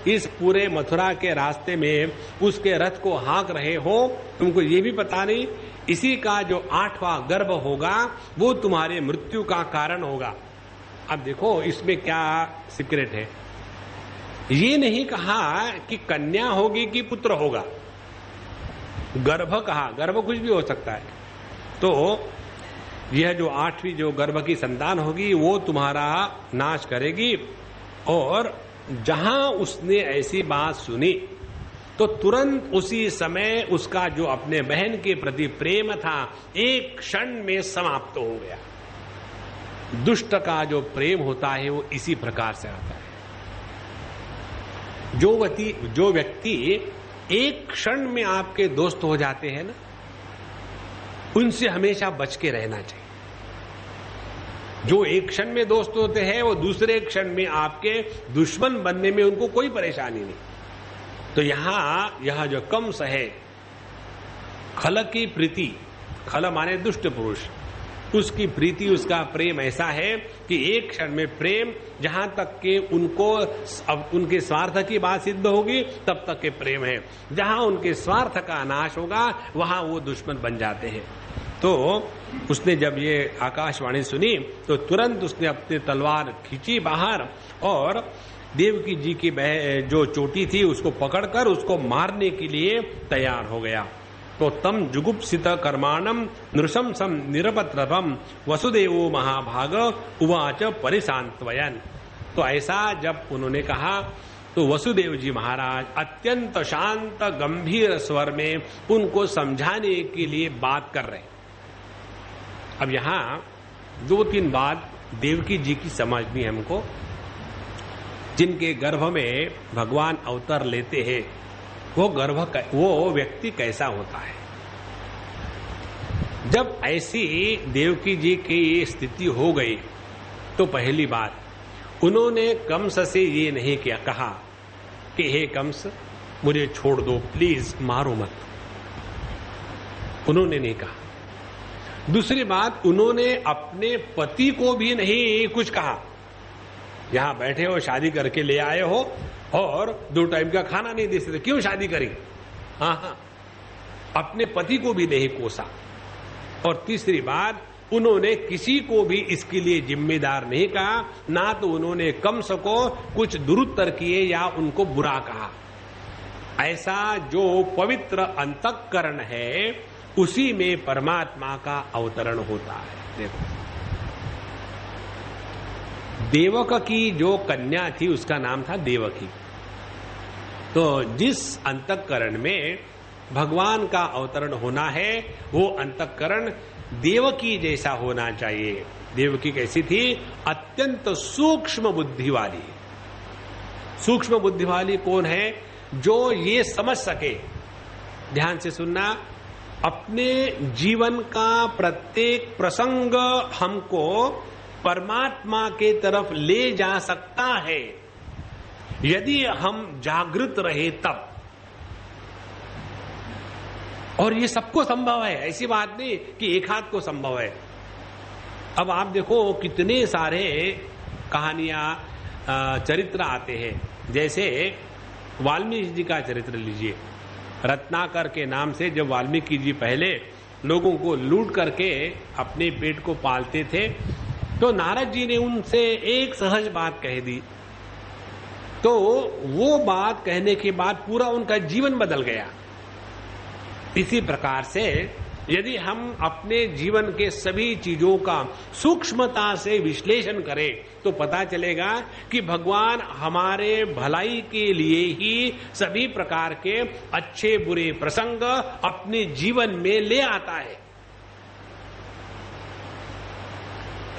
इस पूरे मथुरा के रास्ते में उसके रथ को हाँक रहे हो, तुमको ये भी पता नहीं इसी का जो 8वां गर्भ होगा वो तुम्हारे मृत्यु का कारण होगा। अब देखो इसमें क्या सीक्रेट है। ये नहीं कहा कि कन्या होगी कि पुत्र होगा, गर्भ कहा। गर्भ कुछ भी हो सकता है। तो यह जो 8वीं जो गर्भ की संतान होगी वो तुम्हारा नाश करेगी। और जहां उसने ऐसी बात सुनी तो तुरंत उसी समय उसका जो अपने बहन के प्रति प्रेम था एक क्षण में समाप्त हो गया। दुष्ट का जो प्रेम होता है वो इसी प्रकार से आता है। जो व्यक्ति एक क्षण में आपके दोस्त हो जाते हैं ना, उनसे हमेशा बच के रहना चाहिए। जो एक क्षण में दोस्त होते हैं वो दूसरे क्षण में आपके दुश्मन बनने में उनको कोई परेशानी नहीं। तो यह जो कंस है, खल की प्रीति, खल माने दुष्ट पुरुष, उसकी प्रीति, उसका प्रेम ऐसा है कि एक क्षण में प्रेम, जहां तक के उनके स्वार्थ की बात सिद्ध होगी तब तक के प्रेम है। जहां उनके स्वार्थ का नाश होगा वहां वो दुश्मन बन जाते हैं। तो उसने जब ये आकाशवाणी सुनी तो तुरंत उसने अपनी तलवार खींची बाहर और देवकी जी की जो चोटी थी उसको पकड़कर उसको मारने के लिए तैयार हो गया। तो तम जुगुप्सित कर्माणम नृशंसम निरपत्रपम वसुदेवो महाभाग उवाच परिशांतवयन। तो ऐसा जब उन्होंने कहा तो वसुदेव जी महाराज अत्यंत शांत गंभीर स्वर में उनको समझाने के लिए बात कर रहे। अब यहां 2-3 बात देवकी जी की समझनी है हमको। जिनके गर्भ में भगवान अवतार लेते हैं वो व्यक्ति कैसा होता है। जब ऐसी देवकी जी की स्थिति हो गई तो पहली बात उन्होंने कंस से ये नहीं किया कहा कि हे कंस मुझे छोड़ दो, प्लीज मारो मत। उन्होंने नहीं कहा। दूसरी बात, उन्होंने अपने पति को भी नहीं कुछ कहा। यहां बैठे हो, शादी करके ले आए हो और 2 टाइम का खाना नहीं दे सकते, क्यों शादी करी? हाँ, अपने पति को भी नहीं कोसा। और तीसरी बात, उन्होंने किसी को भी इसके लिए जिम्मेदार नहीं कहा, ना तो उन्होंने कंस को कुछ दुरुत्तर किए या उनको बुरा कहा। ऐसा जो पवित्र अंतःकरण है उसी में परमात्मा का अवतरण होता है। देखो, देवक की जो कन्या थी उसका नाम था देवकी। तो जिस अंतःकरण में भगवान का अवतरण होना है वो अंतःकरण देवकी जैसा होना चाहिए। देवकी कैसी थी? अत्यंत सूक्ष्म बुद्धि वाली। सूक्ष्म बुद्धि वाली कौन है? जो ये समझ सके, ध्यान से सुनना, अपने जीवन का प्रत्येक प्रसंग हमको परमात्मा के तरफ ले जा सकता है यदि हम जागृत रहे तब। और ये सबको संभव है, ऐसी बात नहीं कि एक हाथ को संभव है। अब आप देखो कितने सारे कहानियां चरित्र आते हैं। जैसे वाल्मीकि जी का चरित्र लीजिए। रत्नाकर के नाम से जब वाल्मीकि जी पहले लोगों को लूट करके अपने पेट को पालते थे। तो नारद जी ने उनसे एक सहज बात कह दी, तो वो बात कहने के बाद पूरा उनका जीवन बदल गया। इसी प्रकार से यदि हम अपने जीवन के सभी चीजों का सूक्ष्मता से विश्लेषण करें तो पता चलेगा कि भगवान हमारे भलाई के लिए ही सभी प्रकार के अच्छे बुरे प्रसंग अपने जीवन में ले आता है।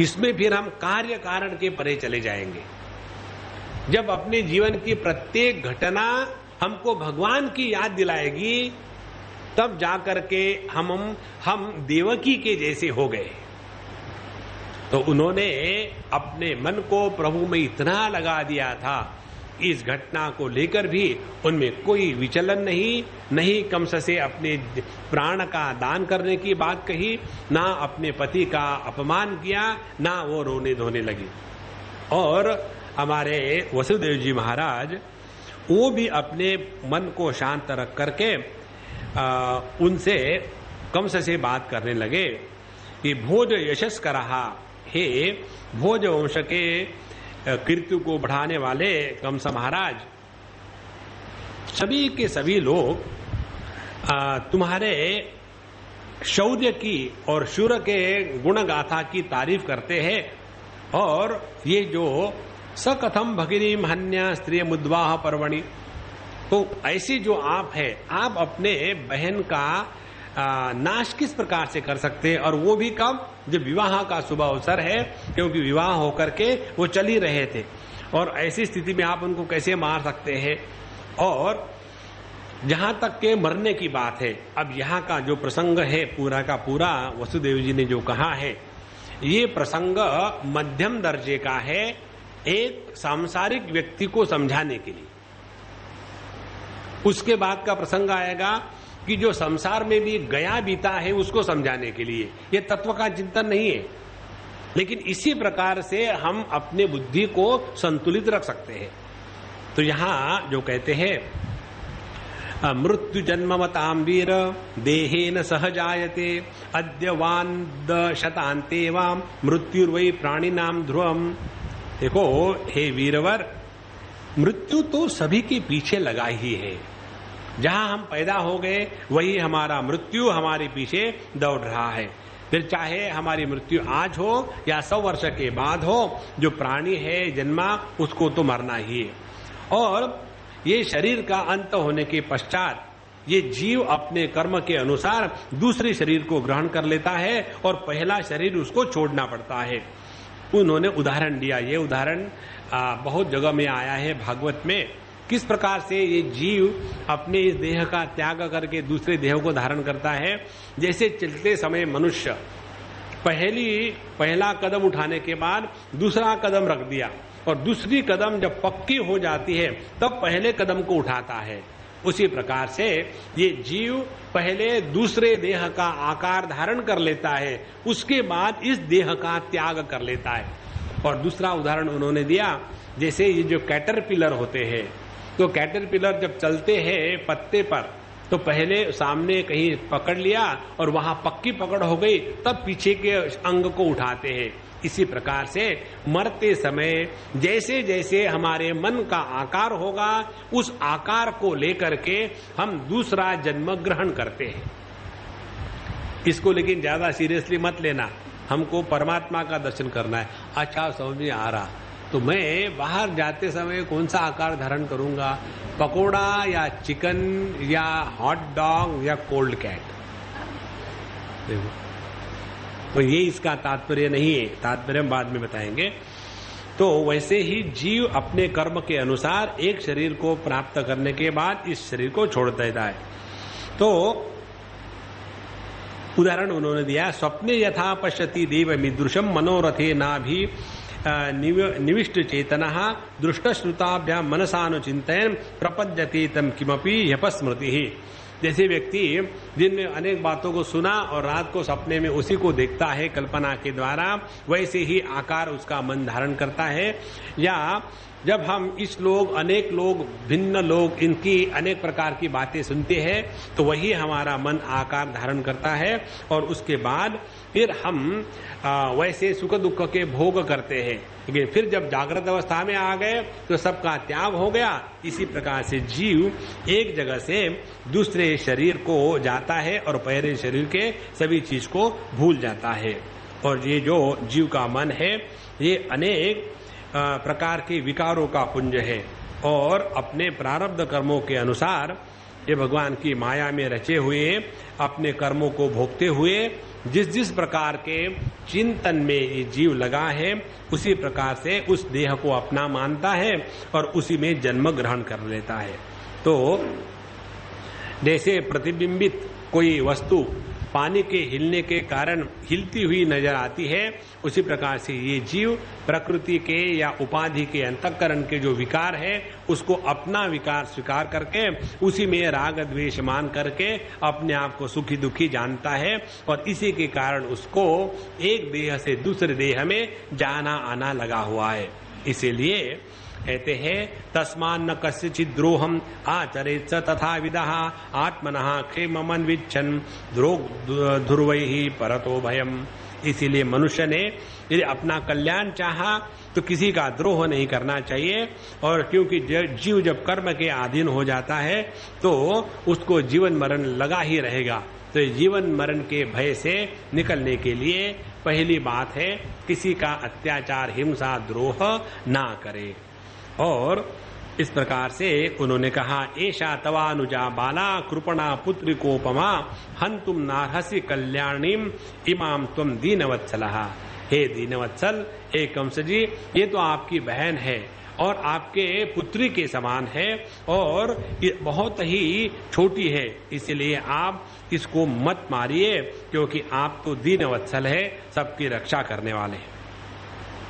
इसमें फिर हम कार्य कारण के परे चले जाएंगे। जब अपने जीवन की प्रत्येक घटना हमको भगवान की याद दिलाएगी तब जाकर के हम देवकी के जैसे हो गए। तो उन्होंने अपने मन को प्रभु में इतना लगा दिया था, इस घटना को लेकर भी उनमें कोई विचलन नहीं कमस से अपने प्राण का दान करने की बात कही, ना अपने पति का अपमान किया, ना वो रोने धोने लगी। और हमारे वसुदेव जी महाराज वो भी अपने मन को शांत रख करके उनसे कंस से बात करने लगे कि भोज यशस कर रहा, हे भोज वंश के कीर्ति को बढ़ाने वाले कंस महाराज, सभी के सभी लोग तुम्हारे शौर्य की और शूर के गुण गाथा की तारीफ करते हैं। और ये जो सकथम भगिनी हन्या स्त्रिय मुद्वाह पर्वणि, तो ऐसी जो आप है, आप अपने बहन का नाश किस प्रकार से कर सकते हैं, और वो भी कब, जब विवाह का शुभ अवसर है, क्योंकि विवाह होकर के वो चल ही रहे थे, और ऐसी स्थिति में आप उनको कैसे मार सकते हैं। और जहां तक के मरने की बात है, अब यहाँ का जो प्रसंग है पूरा का पूरा वसुदेव जी ने जो कहा है, ये प्रसंग मध्यम दर्जे का है एक सांसारिक व्यक्ति को समझाने के लिए। उसके बाद का प्रसंग आएगा कि जो संसार में भी गया बीता है उसको समझाने के लिए। ये तत्व का चिंतन नहीं है, लेकिन इसी प्रकार से हम अपने बुद्धि को संतुलित रख सकते हैं। तो यहां जो कहते हैं मृत्यु जन्ममतां वीर देहेन सहजायते अद्यवान्द शतान्ते वाम मृत्युर्वै प्राणिनाम ध्रुवम। देखो हे वीरवर, मृत्यु तो सभी के पीछे लगा ही है। जहां हम पैदा हो गए वही हमारा मृत्यु हमारे पीछे दौड़ रहा है। फिर चाहे हमारी मृत्यु आज हो या 100 वर्ष के बाद हो, जो प्राणी है जन्मा उसको तो मरना ही है। और ये शरीर का अंत होने के पश्चात ये जीव अपने कर्म के अनुसार दूसरे शरीर को ग्रहण कर लेता है और पहला शरीर उसको छोड़ना पड़ता है। उन्होंने उदाहरण दिया, ये उदाहरण बहुत जगह में आया है भागवत में, किस प्रकार से ये जीव अपने इस देह का त्याग करके दूसरे देह को धारण करता है। जैसे चलते समय मनुष्य पहला कदम उठाने के बाद दूसरा कदम रख दिया, और दूसरी कदम जब पक्की हो जाती है तब पहले कदम को उठाता है। उसी प्रकार से ये जीव पहले दूसरे देह का आकार धारण कर लेता है, उसके बाद इस देह का त्याग कर लेता है। और दूसरा उदाहरण उन्होंने दिया, जैसे ये जो कैटरपिलर होते हैं, तो कैटरपिलर जब चलते हैं पत्ते पर तो पहले सामने कहीं पकड़ लिया और वहां पक्की पकड़ हो गई, तब पीछे के अंग को उठाते हैं। इसी प्रकार से मरते समय जैसे जैसे हमारे मन का आकार होगा, उस आकार को लेकर के हम दूसरा जन्म ग्रहण करते हैं। इसको लेकिन ज्यादा सीरियसली मत लेना, हमको परमात्मा का दर्शन करना है। अच्छा समझ में आ रहा, तो मैं बाहर जाते समय कौन सा आकार धारण करूंगा, पकोड़ा या चिकन या हॉट डॉग या कोल्ड कैट। देखो, तो ये इसका तात्पर्य नहीं है, तात्पर्य हम बाद में बताएंगे। तो वैसे ही जीव अपने कर्म के अनुसार एक शरीर को प्राप्त करने के बाद इस शरीर को छोड़ देता है। तो उदाहरण उन्होंने दिया, स्वप्ने यथा पश्यति देव मिदृशम मनोरथे नाभि निविष्ट चेतन दृष्ट श्रुताभ्याम मनसानुचिंतन प्रपद्यते तम किमपि यपस्मृति। जैसे व्यक्ति दिन में अनेक बातों को सुना और रात को सपने में उसी को देखता है कल्पना के द्वारा, वैसे ही आकार उसका मन धारण करता है। या जब हम अनेक लोग, भिन्न लोग, इनकी अनेक प्रकार की बातें सुनते हैं तो वही हमारा मन आकार धारण करता है और उसके बाद फिर हम वैसे सुख दुख के भोग करते हैं। लेकिन फिर जब जागृत अवस्था में आ गए तो सबका त्याग हो गया। इसी प्रकार से जीव एक जगह से दूसरे शरीर को जाता है और पहले शरीर के सभी चीज को भूल जाता है। और ये जो जीव का मन है ये अनेक प्रकार के विकारों का पुंज है और अपने प्रारब्ध कर्मों के अनुसार ये भगवान की माया में रचे हुए अपने कर्मों को भोगते हुए जिस जिस प्रकार के चिंतन में ये जीव लगा है उसी प्रकार से उस देह को अपना मानता है और उसी में जन्म ग्रहण कर लेता है। तो जैसे प्रतिबिंबित कोई वस्तु पानी के हिलने के कारण हिलती हुई नजर आती है, उसी प्रकार से ये जीव प्रकृति के या उपाधि के अंतःकरण के जो विकार है उसको अपना विकार स्वीकार करके उसी में राग द्वेष मान करके अपने आप को सुखी दुखी जानता है और इसी के कारण उसको एक देह से दूसरे देह में जाना आना लगा हुआ है। इसीलिए कहते हैं तस्मान न कस्यचित् द्रोहम आचरेत् स तथा विदः आत्मनः क्षेममन विच्छन् ध्रुवैहि परतो भयम्। इसीलिए मनुष्य ने यदि अपना कल्याण चाहा तो किसी का द्रोह नहीं करना चाहिए। और क्योंकि जीव जब कर्म के अधीन हो जाता है तो उसको जीवन मरण लगा ही रहेगा। तो जीवन मरण के भय से निकलने के लिए पहली बात है किसी का अत्याचार हिंसा द्रोह ना करे। और इस प्रकार से उन्होंने कहा एषा तवानुजा बाला कृपणा पुत्री कोपमा हंतुम नार्हसि कल्याणीम इमाम तुम दीनवत्सलः। हे दीनवत्सल, हे कंस जी, ये तो आपकी बहन है और आपके पुत्री के समान है और ये बहुत ही छोटी है, इसलिए आप इसको मत मारिए क्योंकि आप तो दीनवत्सल है, सबकी रक्षा करने वाले हैं।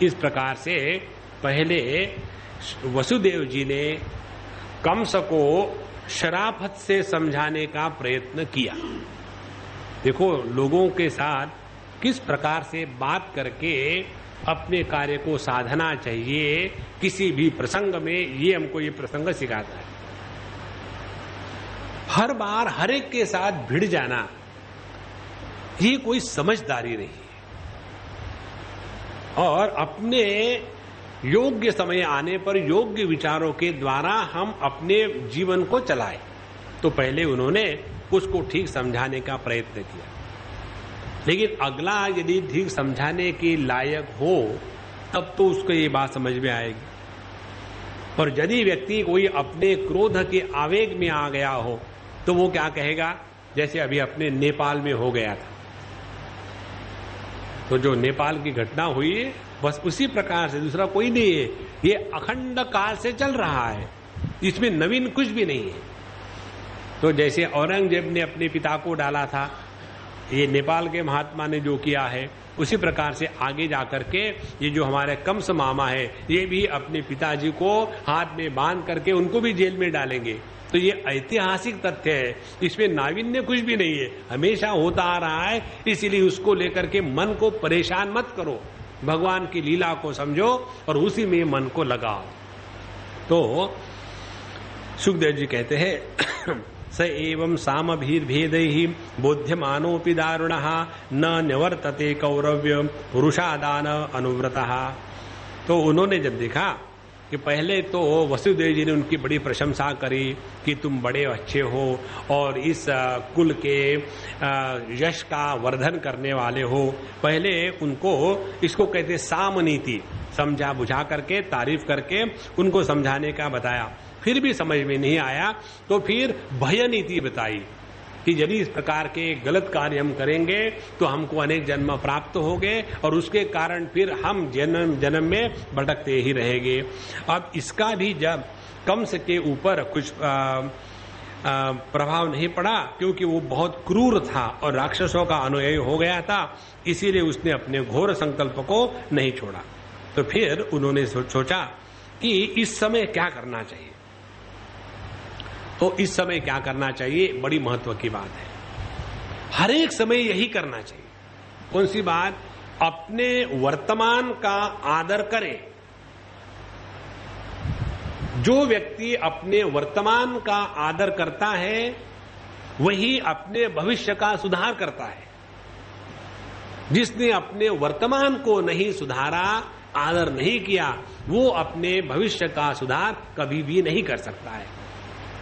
इस प्रकार से पहले वसुदेव जी ने कंस को शराफत से समझाने का प्रयत्न किया। देखो लोगों के साथ किस प्रकार से बात करके अपने कार्य को साधना चाहिए किसी भी प्रसंग में, ये हमको ये प्रसंग सिखाता है। हर बार हर एक के साथ भिड़ जाना ये कोई समझदारी नहीं है। और अपने योग्य समय आने पर योग्य विचारों के द्वारा हम अपने जीवन को चलाएं। तो पहले उन्होंने उसको ठीक समझाने का प्रयत्न किया, लेकिन अगला यदि ठीक समझाने के लायक हो तब तो उसको ये बात समझ में आएगी। और यदि व्यक्ति कोई अपने क्रोध के आवेग में आ गया हो तो वो क्या कहेगा, जैसे अभी अपने नेपाल में हो गया था, तो जो नेपाल की घटना हुई है बस उसी प्रकार से, दूसरा कोई नहीं है। ये अखंड काल से चल रहा है, इसमें नवीन कुछ भी नहीं है। तो जैसे औरंगजेब ने अपने पिता को डाला था, ये नेपाल के महात्मा ने जो किया है, उसी प्रकार से आगे जाकर के ये जो हमारे कंस मामा है ये भी अपने पिताजी को हाथ में बांध करके उनको भी जेल में डालेंगे। तो ये ऐतिहासिक तथ्य है, इसमें नाविन्य कुछ भी नहीं है, हमेशा होता आ रहा है। इसीलिए उसको लेकर के मन को परेशान मत करो, भगवान की लीला को समझो और उसी में मन को लगाओ। तो सुखदेव जी कहते हैं स एवं सामभीर्भेदैहि बोध्यमानोऽपि दारुणः न निवर्तते कौरव्य पुरुषादान अनुव्रतः। तो उन्होंने जब देखा कि पहले तो वसुदेव जी ने उनकी बड़ी प्रशंसा करी कि तुम बड़े अच्छे हो और इस कुल के यश का वर्धन करने वाले हो, पहले उनको इसको कहते साम नीति, समझा बुझा करके तारीफ करके उनको समझाने का बताया। फिर भी समझ में नहीं आया तो फिर भय नीति बताई कि यदि इस प्रकार के गलत कार्य हम करेंगे तो हमको अनेक जन्म प्राप्त होंगे और उसके कारण फिर हम जन्म जन्म में भटकते ही रहेंगे। अब इसका भी जब कंस के ऊपर कुछ प्रभाव नहीं पड़ा क्योंकि वो बहुत क्रूर था और राक्षसों का अनुयायी हो गया था, इसीलिए उसने अपने घोर संकल्प को नहीं छोड़ा। तो फिर उन्होंने सोचा कि इस समय क्या करना चाहिए। तो इस समय क्या करना चाहिए, बड़ी महत्व की बात है। हर एक समय यही करना चाहिए। कौन सी बात? अपने वर्तमान का आदर करे। जो व्यक्ति अपने वर्तमान का आदर करता है वही अपने भविष्य का सुधार करता है। जिसने अपने वर्तमान को नहीं सुधारा, आदर नहीं किया, वो अपने भविष्य का सुधार कभी भी नहीं कर सकता है।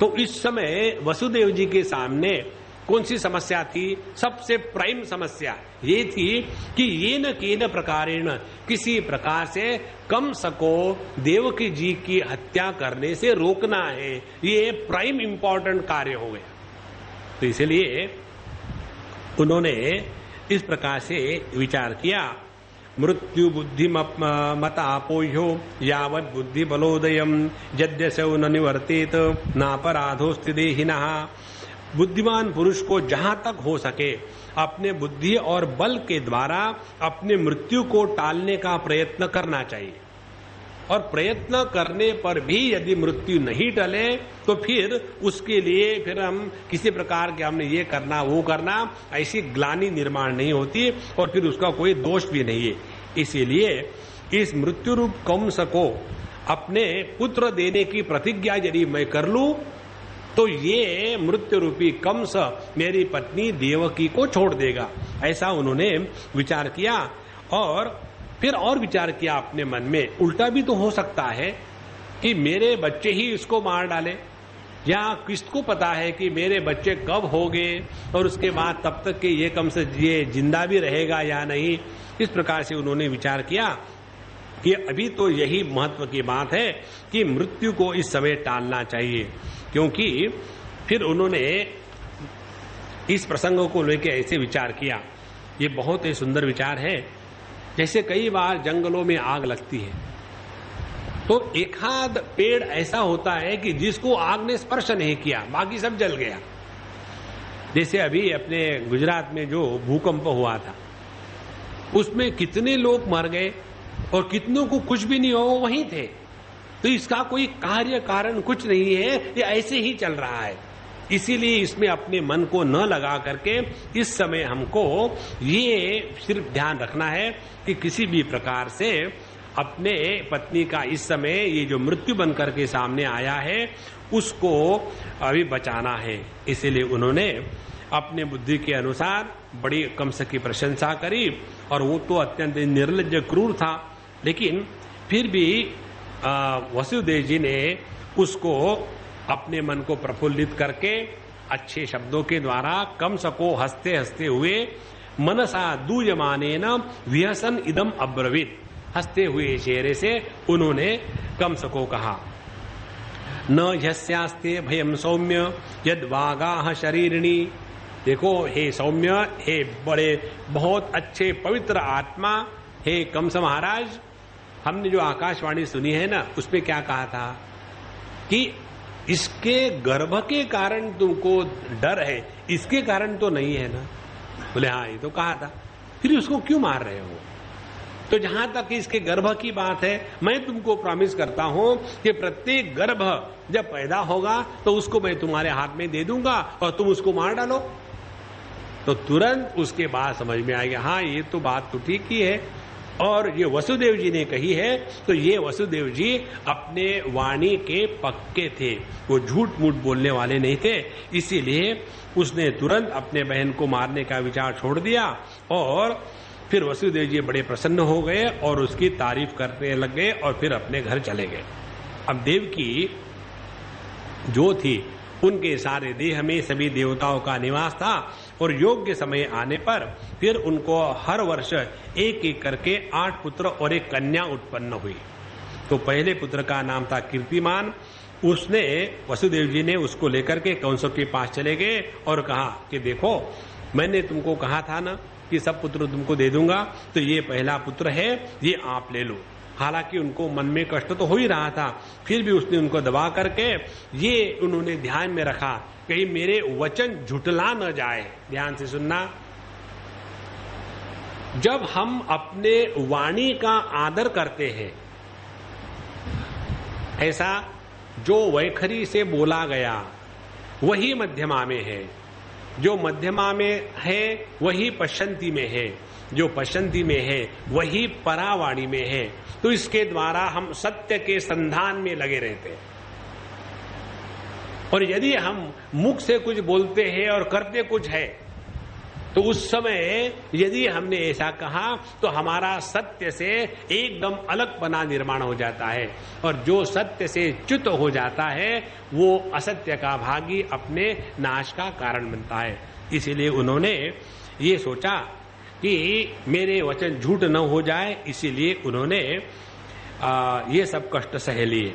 तो इस समय वसुदेव जी के सामने कौन सी समस्या थी? सबसे प्राइम समस्या ये थी कि ये न केन प्रकारेण, किसी प्रकार से कंस को देवकी जी की हत्या करने से रोकना है। ये प्राइम इंपॉर्टेंट कार्य हो गया। तो इसलिए उन्होंने इस प्रकार से विचार किया, मृत्यु बुद्धि मतापोह्यो यावत् बुद्धि बलोदयम यद्यसौ न निवर्तेत नापराधोस्ति देहिनः। बुद्धिमान पुरुष को जहां तक हो सके अपने बुद्धि और बल के द्वारा अपने मृत्यु को टालने का प्रयत्न करना चाहिए। और प्रयत्न करने पर भी यदि मृत्यु नहीं टले तो फिर उसके लिए फिर हम किसी प्रकार के हमने ये करना वो करना, ऐसी ग्लानि निर्माण नहीं होती और फिर उसका कोई दोष भी नहीं है। इसीलिए इस मृत्यु रूप कंस को अपने पुत्र देने की प्रतिज्ञा यदि मैं कर लूं तो ये मृत्यु रूपी कंस मेरी पत्नी देवकी को छोड़ देगा। ऐसा उन्होंने विचार किया और फिर और विचार किया अपने मन में, उल्टा भी तो हो सकता है कि मेरे बच्चे ही इसको मार डाले, या किसको पता है कि मेरे बच्चे कब होंगे और उसके बाद तब तक कि ये कंस ये जिंदा भी रहेगा या नहीं। इस प्रकार से उन्होंने विचार किया कि अभी तो यही महत्व की बात है कि मृत्यु को इस समय टालना चाहिए। क्योंकि फिर उन्होंने इस प्रसंग को लेकर ऐसे विचार किया, ये बहुत ही सुंदर विचार है। जैसे कई बार जंगलों में आग लगती है तो एक आध पेड़ ऐसा होता है कि जिसको आग ने स्पर्श नहीं किया, बाकी सब जल गया। जैसे अभी अपने गुजरात में जो भूकंप हुआ था उसमें कितने लोग मर गए और कितनों को कुछ भी नहीं हुआ, वहीं थे। तो इसका कोई कार्य कारण कुछ नहीं है, ये ऐसे ही चल रहा है। इसीलिए इसमें अपने मन को न लगा करके इस समय हमको ये सिर्फ ध्यान रखना है कि किसी भी प्रकार से अपने पत्नी का इस समय ये जो मृत्यु बनकर के सामने आया है उसको अभी बचाना है। इसीलिए उन्होंने अपने बुद्धि के अनुसार बड़ी कंस की प्रशंसा करी और वो तो अत्यंत निर्लज्ज क्रूर था, लेकिन फिर भी वसुदेव जी ने उसको अपने मन को प्रफुल्लित करके अच्छे शब्दों के द्वारा कंस को हंसते हंसते हुए मनसा दूयमानेन विहसन इदम अब्रवीत, हंसते हुए चेहरे से उन्होंने कंस को कहा, न यस्यास्ते भयम सौम्य यद वागाह शरीरिणी। देखो हे सौम्य, हे बड़े बहुत अच्छे पवित्र आत्मा, हे कंस महाराज, हमने जो आकाशवाणी सुनी है ना उसमें क्या कहा था कि इसके गर्भ के कारण तुमको डर है, इसके कारण तो नहीं है ना। बोले हाँ ये तो कहा था, फिर उसको क्यों मार रहे हो? तो जहां तक इसके गर्भ की बात है, मैं तुमको प्रॉमिस करता हूं कि प्रत्येक गर्भ जब पैदा होगा तो उसको मैं तुम्हारे हाथ में दे दूंगा और तुम उसको मार डालो। तो तुरंत उसके बाद समझ में आ गया, हाँ ये तो बात तो ठीक ही है और ये वसुदेव जी ने कही है। तो ये वसुदेव जी अपने वाणी के पक्के थे, वो झूठ मूठ बोलने वाले नहीं थे। इसीलिए उसने तुरंत अपने बहन को मारने का विचार छोड़ दिया और फिर वसुदेव जी बड़े प्रसन्न हो गए और उसकी तारीफ करने लग गए और फिर अपने घर चले गए। अब देवकी जो थी उनके सारे देह में सभी देवताओं का निवास था और योग्य समय आने पर फिर उनको हर वर्ष एक एक करके 8 पुत्र और एक कन्या उत्पन्न हुई। तो पहले पुत्र का नाम था कीर्तिमान। उसने वसुदेव जी ने उसको लेकर के कंस के पास चले गए और कहा कि देखो मैंने तुमको कहा था ना कि सब पुत्र तुमको दे दूंगा, तो ये पहला पुत्र है, ये आप ले लो। हालांकि उनको मन में कष्ट तो हो ही रहा था, फिर भी उसने उनको दबा करके ये उन्होंने ध्यान में रखा कहीं मेरे वचन झुटला न जाए। ध्यान से सुनना, जब हम अपने वाणी का आदर करते हैं, ऐसा जो वैखरी से बोला गया वही मध्यमा में है, जो मध्यमा में है वही पश्चंती में है, जो पश्चंती में है वही परावाणी में है। तो इसके द्वारा हम सत्य के संधान में लगे रहते हैं। और यदि हम मुख से कुछ बोलते हैं और करते कुछ है, तो उस समय यदि हमने ऐसा कहा तो हमारा सत्य से एकदम अलगपना निर्माण हो जाता है, और जो सत्य से च्युत हो जाता है वो असत्य का भागी अपने नाश का कारण बनता है। इसीलिए उन्होंने ये सोचा कि मेरे वचन झूठ न हो जाए, इसीलिए उन्होंने ये सब कष्ट सह लिए।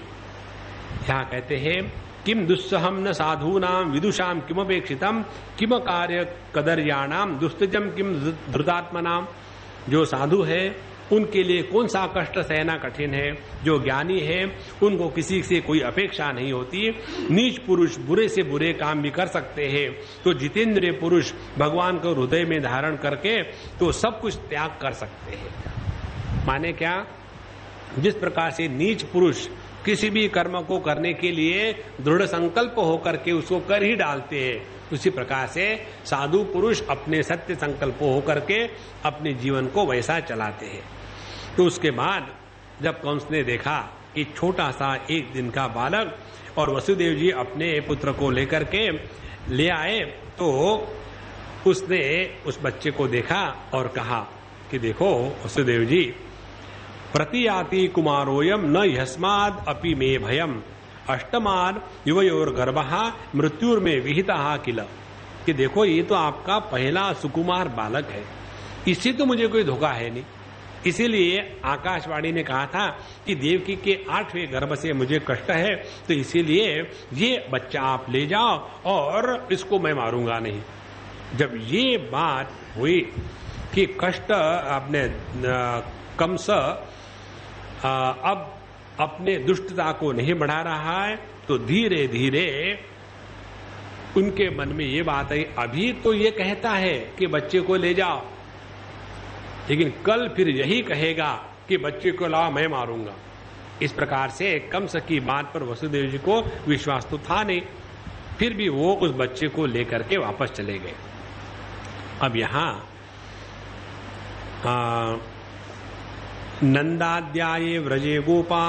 यहाँ कहते हैं किम दुस्सहम न साधूनाम विदुषाम किमपेक्षितम किम कार्य कदर्याणाम दुस्तजम किम धृतात्मनाम। जो साधु है उनके लिए कौन सा कष्ट सहना कठिन है, जो ज्ञानी है उनको किसी से कोई अपेक्षा नहीं होती। नीच पुरुष बुरे से बुरे काम भी कर सकते हैं, तो जितेंद्रिय पुरुष भगवान को हृदय में धारण करके तो सब कुछ त्याग कर सकते हैं। माने क्या, जिस प्रकार से नीच पुरुष किसी भी कर्म को करने के लिए दृढ़ संकल्प होकर के उसको कर ही डालते हैं, उसी प्रकार से साधु पुरुष अपने सत्य संकल्प होकर के अपने जीवन को वैसा चलाते हैं। तो उसके बाद जब कंस ने देखा कि छोटा सा एक दिन का बालक और वसुदेव जी अपने पुत्र को लेकर के ले आए, तो उसने उस बच्चे को देखा और कहा कि देखो वसुदेव जी, प्रतियाति कुमारोयम न यस्माद अपि मे भयम अष्टमान युवयोर गर्भः मृत्युर्मे विहिता किल। कि देखो ये तो आपका पहला सुकुमार बालक है, इससे तो मुझे कोई धोखा है नहीं। इसीलिए आकाशवाणी ने कहा था कि देवकी के 8वें गर्भ से मुझे कष्ट है, तो इसीलिए ये बच्चा आप ले जाओ और इसको मैं मारूंगा नहीं। जब ये बात हुई कि कष्ट अपने कंस अब अपने दुष्टता को नहीं बढ़ा रहा है, तो धीरे धीरे उनके मन में ये बात आई, अभी तो ये कहता है कि बच्चे को ले जाओ, लेकिन कल फिर यही कहेगा कि बच्चे को लाओ मैं मारूंगा। इस प्रकार से कंस की बात पर वसुदेव जी को विश्वास तो था नहीं, फिर भी वो उस बच्चे को लेकर के वापस चले गए। अब यहां नंदाद्याये व्रजे गोपा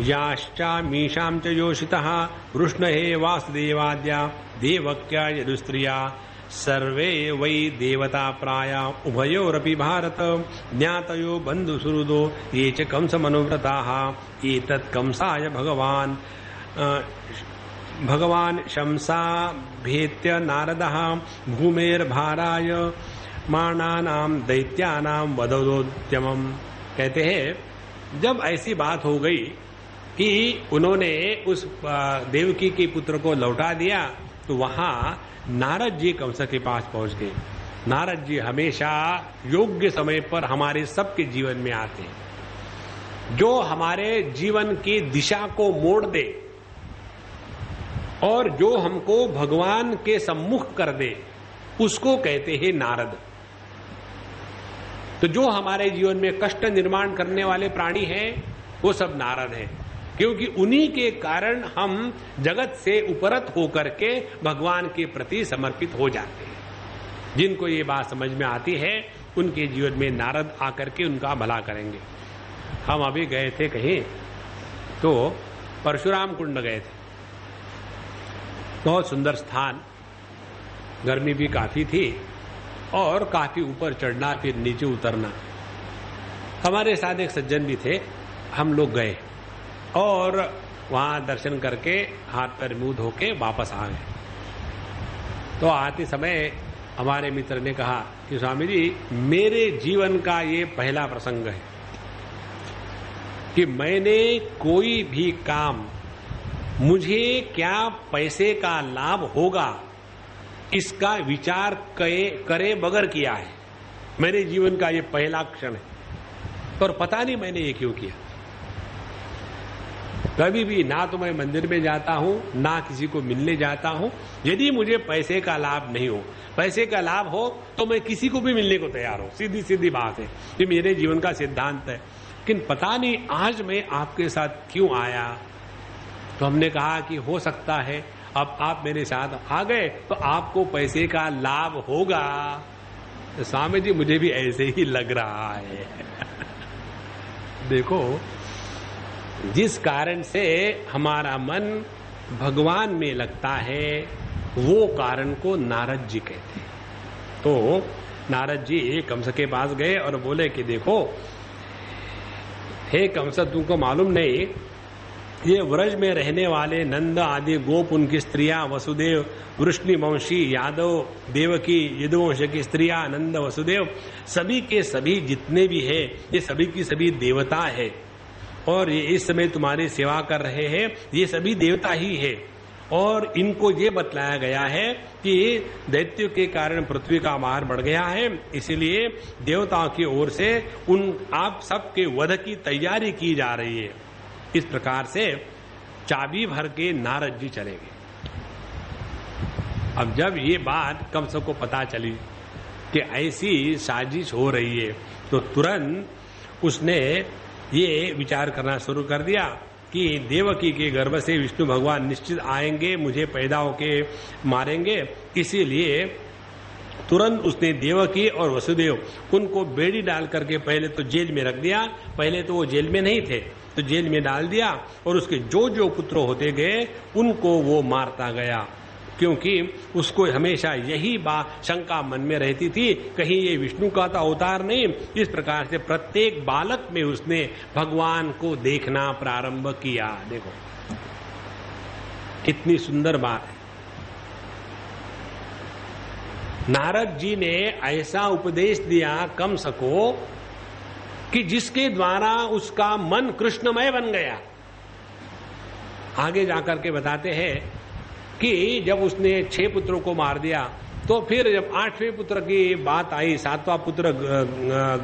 याश्चा मीशाम च योषितः वृष्णहे वासुदेवाद्या देवक्या यदुस्त्रिया सर्वे वै देवता प्राया उभयोरपि भारत ज्ञातयो बंधुसुहृदो ये च कंस मनोव्रताः एतत् कंसाय भगवान शंसा भेत्य नारदः भूमेर्भाराय मानानाम दैत्यानाम वदोद्यमम्। कहते हैं जब ऐसी बात हो गई कि उन्होंने उस देवकी के पुत्र को लौटा दिया, तो वहां नारद जी कंस के पास पहुंच गए। नारद जी हमेशा योग्य समय पर हमारे सबके जीवन में आते हैं, जो हमारे जीवन की दिशा को मोड़ दे और जो हमको भगवान के सम्मुख कर दे, उसको कहते हैं नारद। तो जो हमारे जीवन में कष्ट निर्माण करने वाले प्राणी हैं वो सब नारद हैं, क्योंकि उन्हीं के कारण हम जगत से उपरत होकर के भगवान के प्रति समर्पित हो जाते हैं। जिनको ये बात समझ में आती है उनके जीवन में नारद आकर के उनका भला करेंगे। हम अभी गए थे कहीं, तो परशुराम कुंड गए थे, बहुत सुंदर स्थान, गर्मी भी काफी थी और काफी ऊपर चढ़ना फिर नीचे उतरना। हमारे साथ एक सज्जन भी थे, हम लोग गए और वहां दर्शन करके हाथ पैर मुंह धो के वापस आ गए। तो आते समय हमारे मित्र ने कहा कि स्वामी जी, मेरे जीवन का ये पहला प्रसंग है कि मैंने कोई भी काम, मुझे क्या पैसे का लाभ होगा इसका विचार करे बगैर किया है। मेरे जीवन का ये पहला क्षण है, और पता नहीं मैंने ये क्यों किया। कभी भी ना तो मैं मंदिर में जाता हूं, ना किसी को मिलने जाता हूं, यदि मुझे पैसे का लाभ नहीं हो। पैसे का लाभ हो तो मैं किसी को भी मिलने को तैयार हूं, सीधी सीधी बात है, ये मेरे जीवन का सिद्धांत है। लेकिन पता नहीं आज मैं आपके साथ क्यों आया। तो हमने कहा कि हो सकता है अब आप मेरे साथ आ गए तो आपको पैसे का लाभ होगा। तो स्वामी जी मुझे भी ऐसे ही लग रहा है। देखो, जिस कारण से हमारा मन भगवान में लगता है वो कारण को नारद जी कहते हैं। तो नारद जी कंस के पास गए और बोले कि देखो हे कंस, तुमको मालूम नहीं ये व्रज में रहने वाले नंद आदि गोप, उनकी स्त्रियां, वसुदेव, वृष्णिवंशी, यादव, देवकी, यदुवंश की स्त्रियां, नंद, वसुदेव, सभी के सभी जितने भी हैं ये सभी की सभी देवता है और ये इस समय तुम्हारी सेवा कर रहे हैं, ये सभी देवता ही है। और इनको ये बतलाया गया है कि दैत्य के कारण पृथ्वी का भार बढ़ गया है, इसलिए देवताओं की ओर से उन आप सबके वध की तैयारी की जा रही है। इस प्रकार से चाबी भर के नारद जी चले गए। अब जब ये बात कंस को पता चली कि ऐसी साजिश हो रही है तो तुरंत उसने ये विचार करना शुरू कर दिया कि देवकी के गर्भ से विष्णु भगवान निश्चित आएंगे, मुझे पैदा होके मारेंगे। इसीलिए तुरंत उसने देवकी और वसुदेव उनको बेड़ी डाल करके पहले तो जेल में रख दिया। पहले तो वो जेल में नहीं थे तो जेल में डाल दिया और उसके जो जो पुत्र होते गए उनको वो मारता गया, क्योंकि उसको हमेशा यही बात शंका मन में रहती थी कहीं ये विष्णु का तो अवतार नहीं। इस प्रकार से प्रत्येक बालक में उसने भगवान को देखना प्रारंभ किया। देखो कितनी सुंदर बात है। नारद जी ने ऐसा उपदेश दिया कंस को कि जिसके द्वारा उसका मन कृष्णमय बन गया। आगे जाकर के बताते हैं कि जब उसने 6 पुत्रों को मार दिया तो फिर जब 8वें पुत्र की बात आई, 7वां पुत्र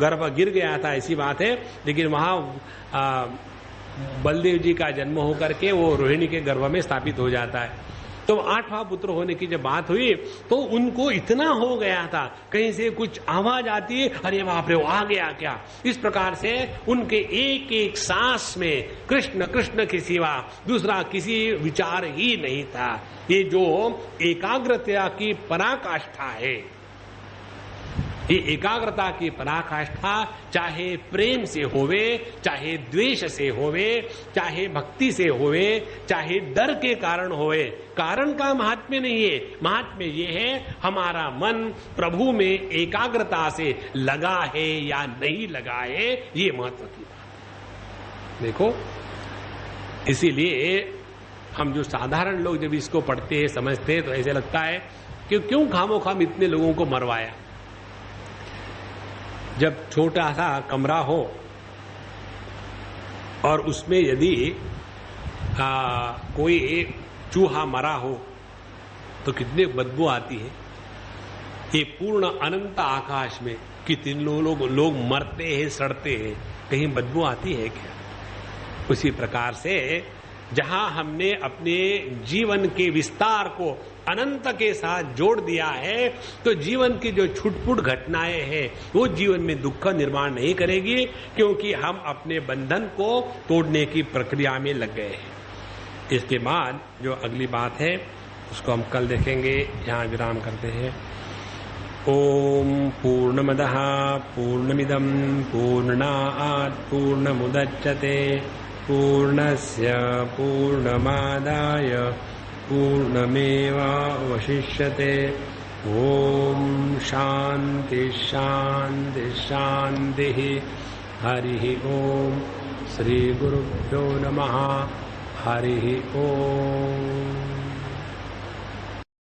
गर्भ गिर गया था ऐसी बात है, लेकिन वहां बलदेव जी का जन्म होकर के वो रोहिणी के गर्भ में स्थापित हो जाता है। तो 8वां पुत्र होने की जब बात हुई तो उनको इतना हो गया था, कहीं से कुछ आवाज आती है, अरे बाप रे वो आ गया क्या। इस प्रकार से उनके एक एक सांस में कृष्ण कृष्ण के सिवा दूसरा किसी विचार ही नहीं था। ये जो एकाग्रता की पराकाष्ठा है, ये एकाग्रता की पराकाष्ठा चाहे प्रेम से होवे, चाहे द्वेष से होवे, चाहे भक्ति से होवे, चाहे डर के कारण होवे, कारण का महात्म्य नहीं है। महात्म्य ये है हमारा मन प्रभु में एकाग्रता से लगा है या नहीं लगा है, ये महत्व की बात। देखो इसीलिए हम जो साधारण लोग जब इसको पढ़ते हैं समझते हैं तो ऐसे लगता है कि क्यों खामोखाम इतने लोगों को मरवाया। जब छोटा सा कमरा हो और उसमें यदि कोई चूहा मरा हो तो कितनी बदबू आती है। ये पूर्ण अनंत आकाश में कितने लोग मरते हैं, सड़ते हैं, कहीं बदबू आती है क्या। उसी प्रकार से जहां हमने अपने जीवन के विस्तार को अनंत के साथ जोड़ दिया है तो जीवन की जो छुटपुट घटनाएं हैं वो जीवन में दुख निर्माण नहीं करेगी, क्योंकि हम अपने बंधन को तोड़ने की प्रक्रिया में लग गए हैं। इसके बाद जो अगली बात है उसको हम कल देखेंगे। यहाँ विराम करते हैं। ओम पूर्णमदः पूर्णमिदं पूर्णात् पूर्णमुदच्यते पूर्णस्य पूर्णमादाय पूर्णमेवावशिष्यते। ओम शांति शांति शांति। हरि ओम। श्री गुरुभ्यो नमः। हरि ओम।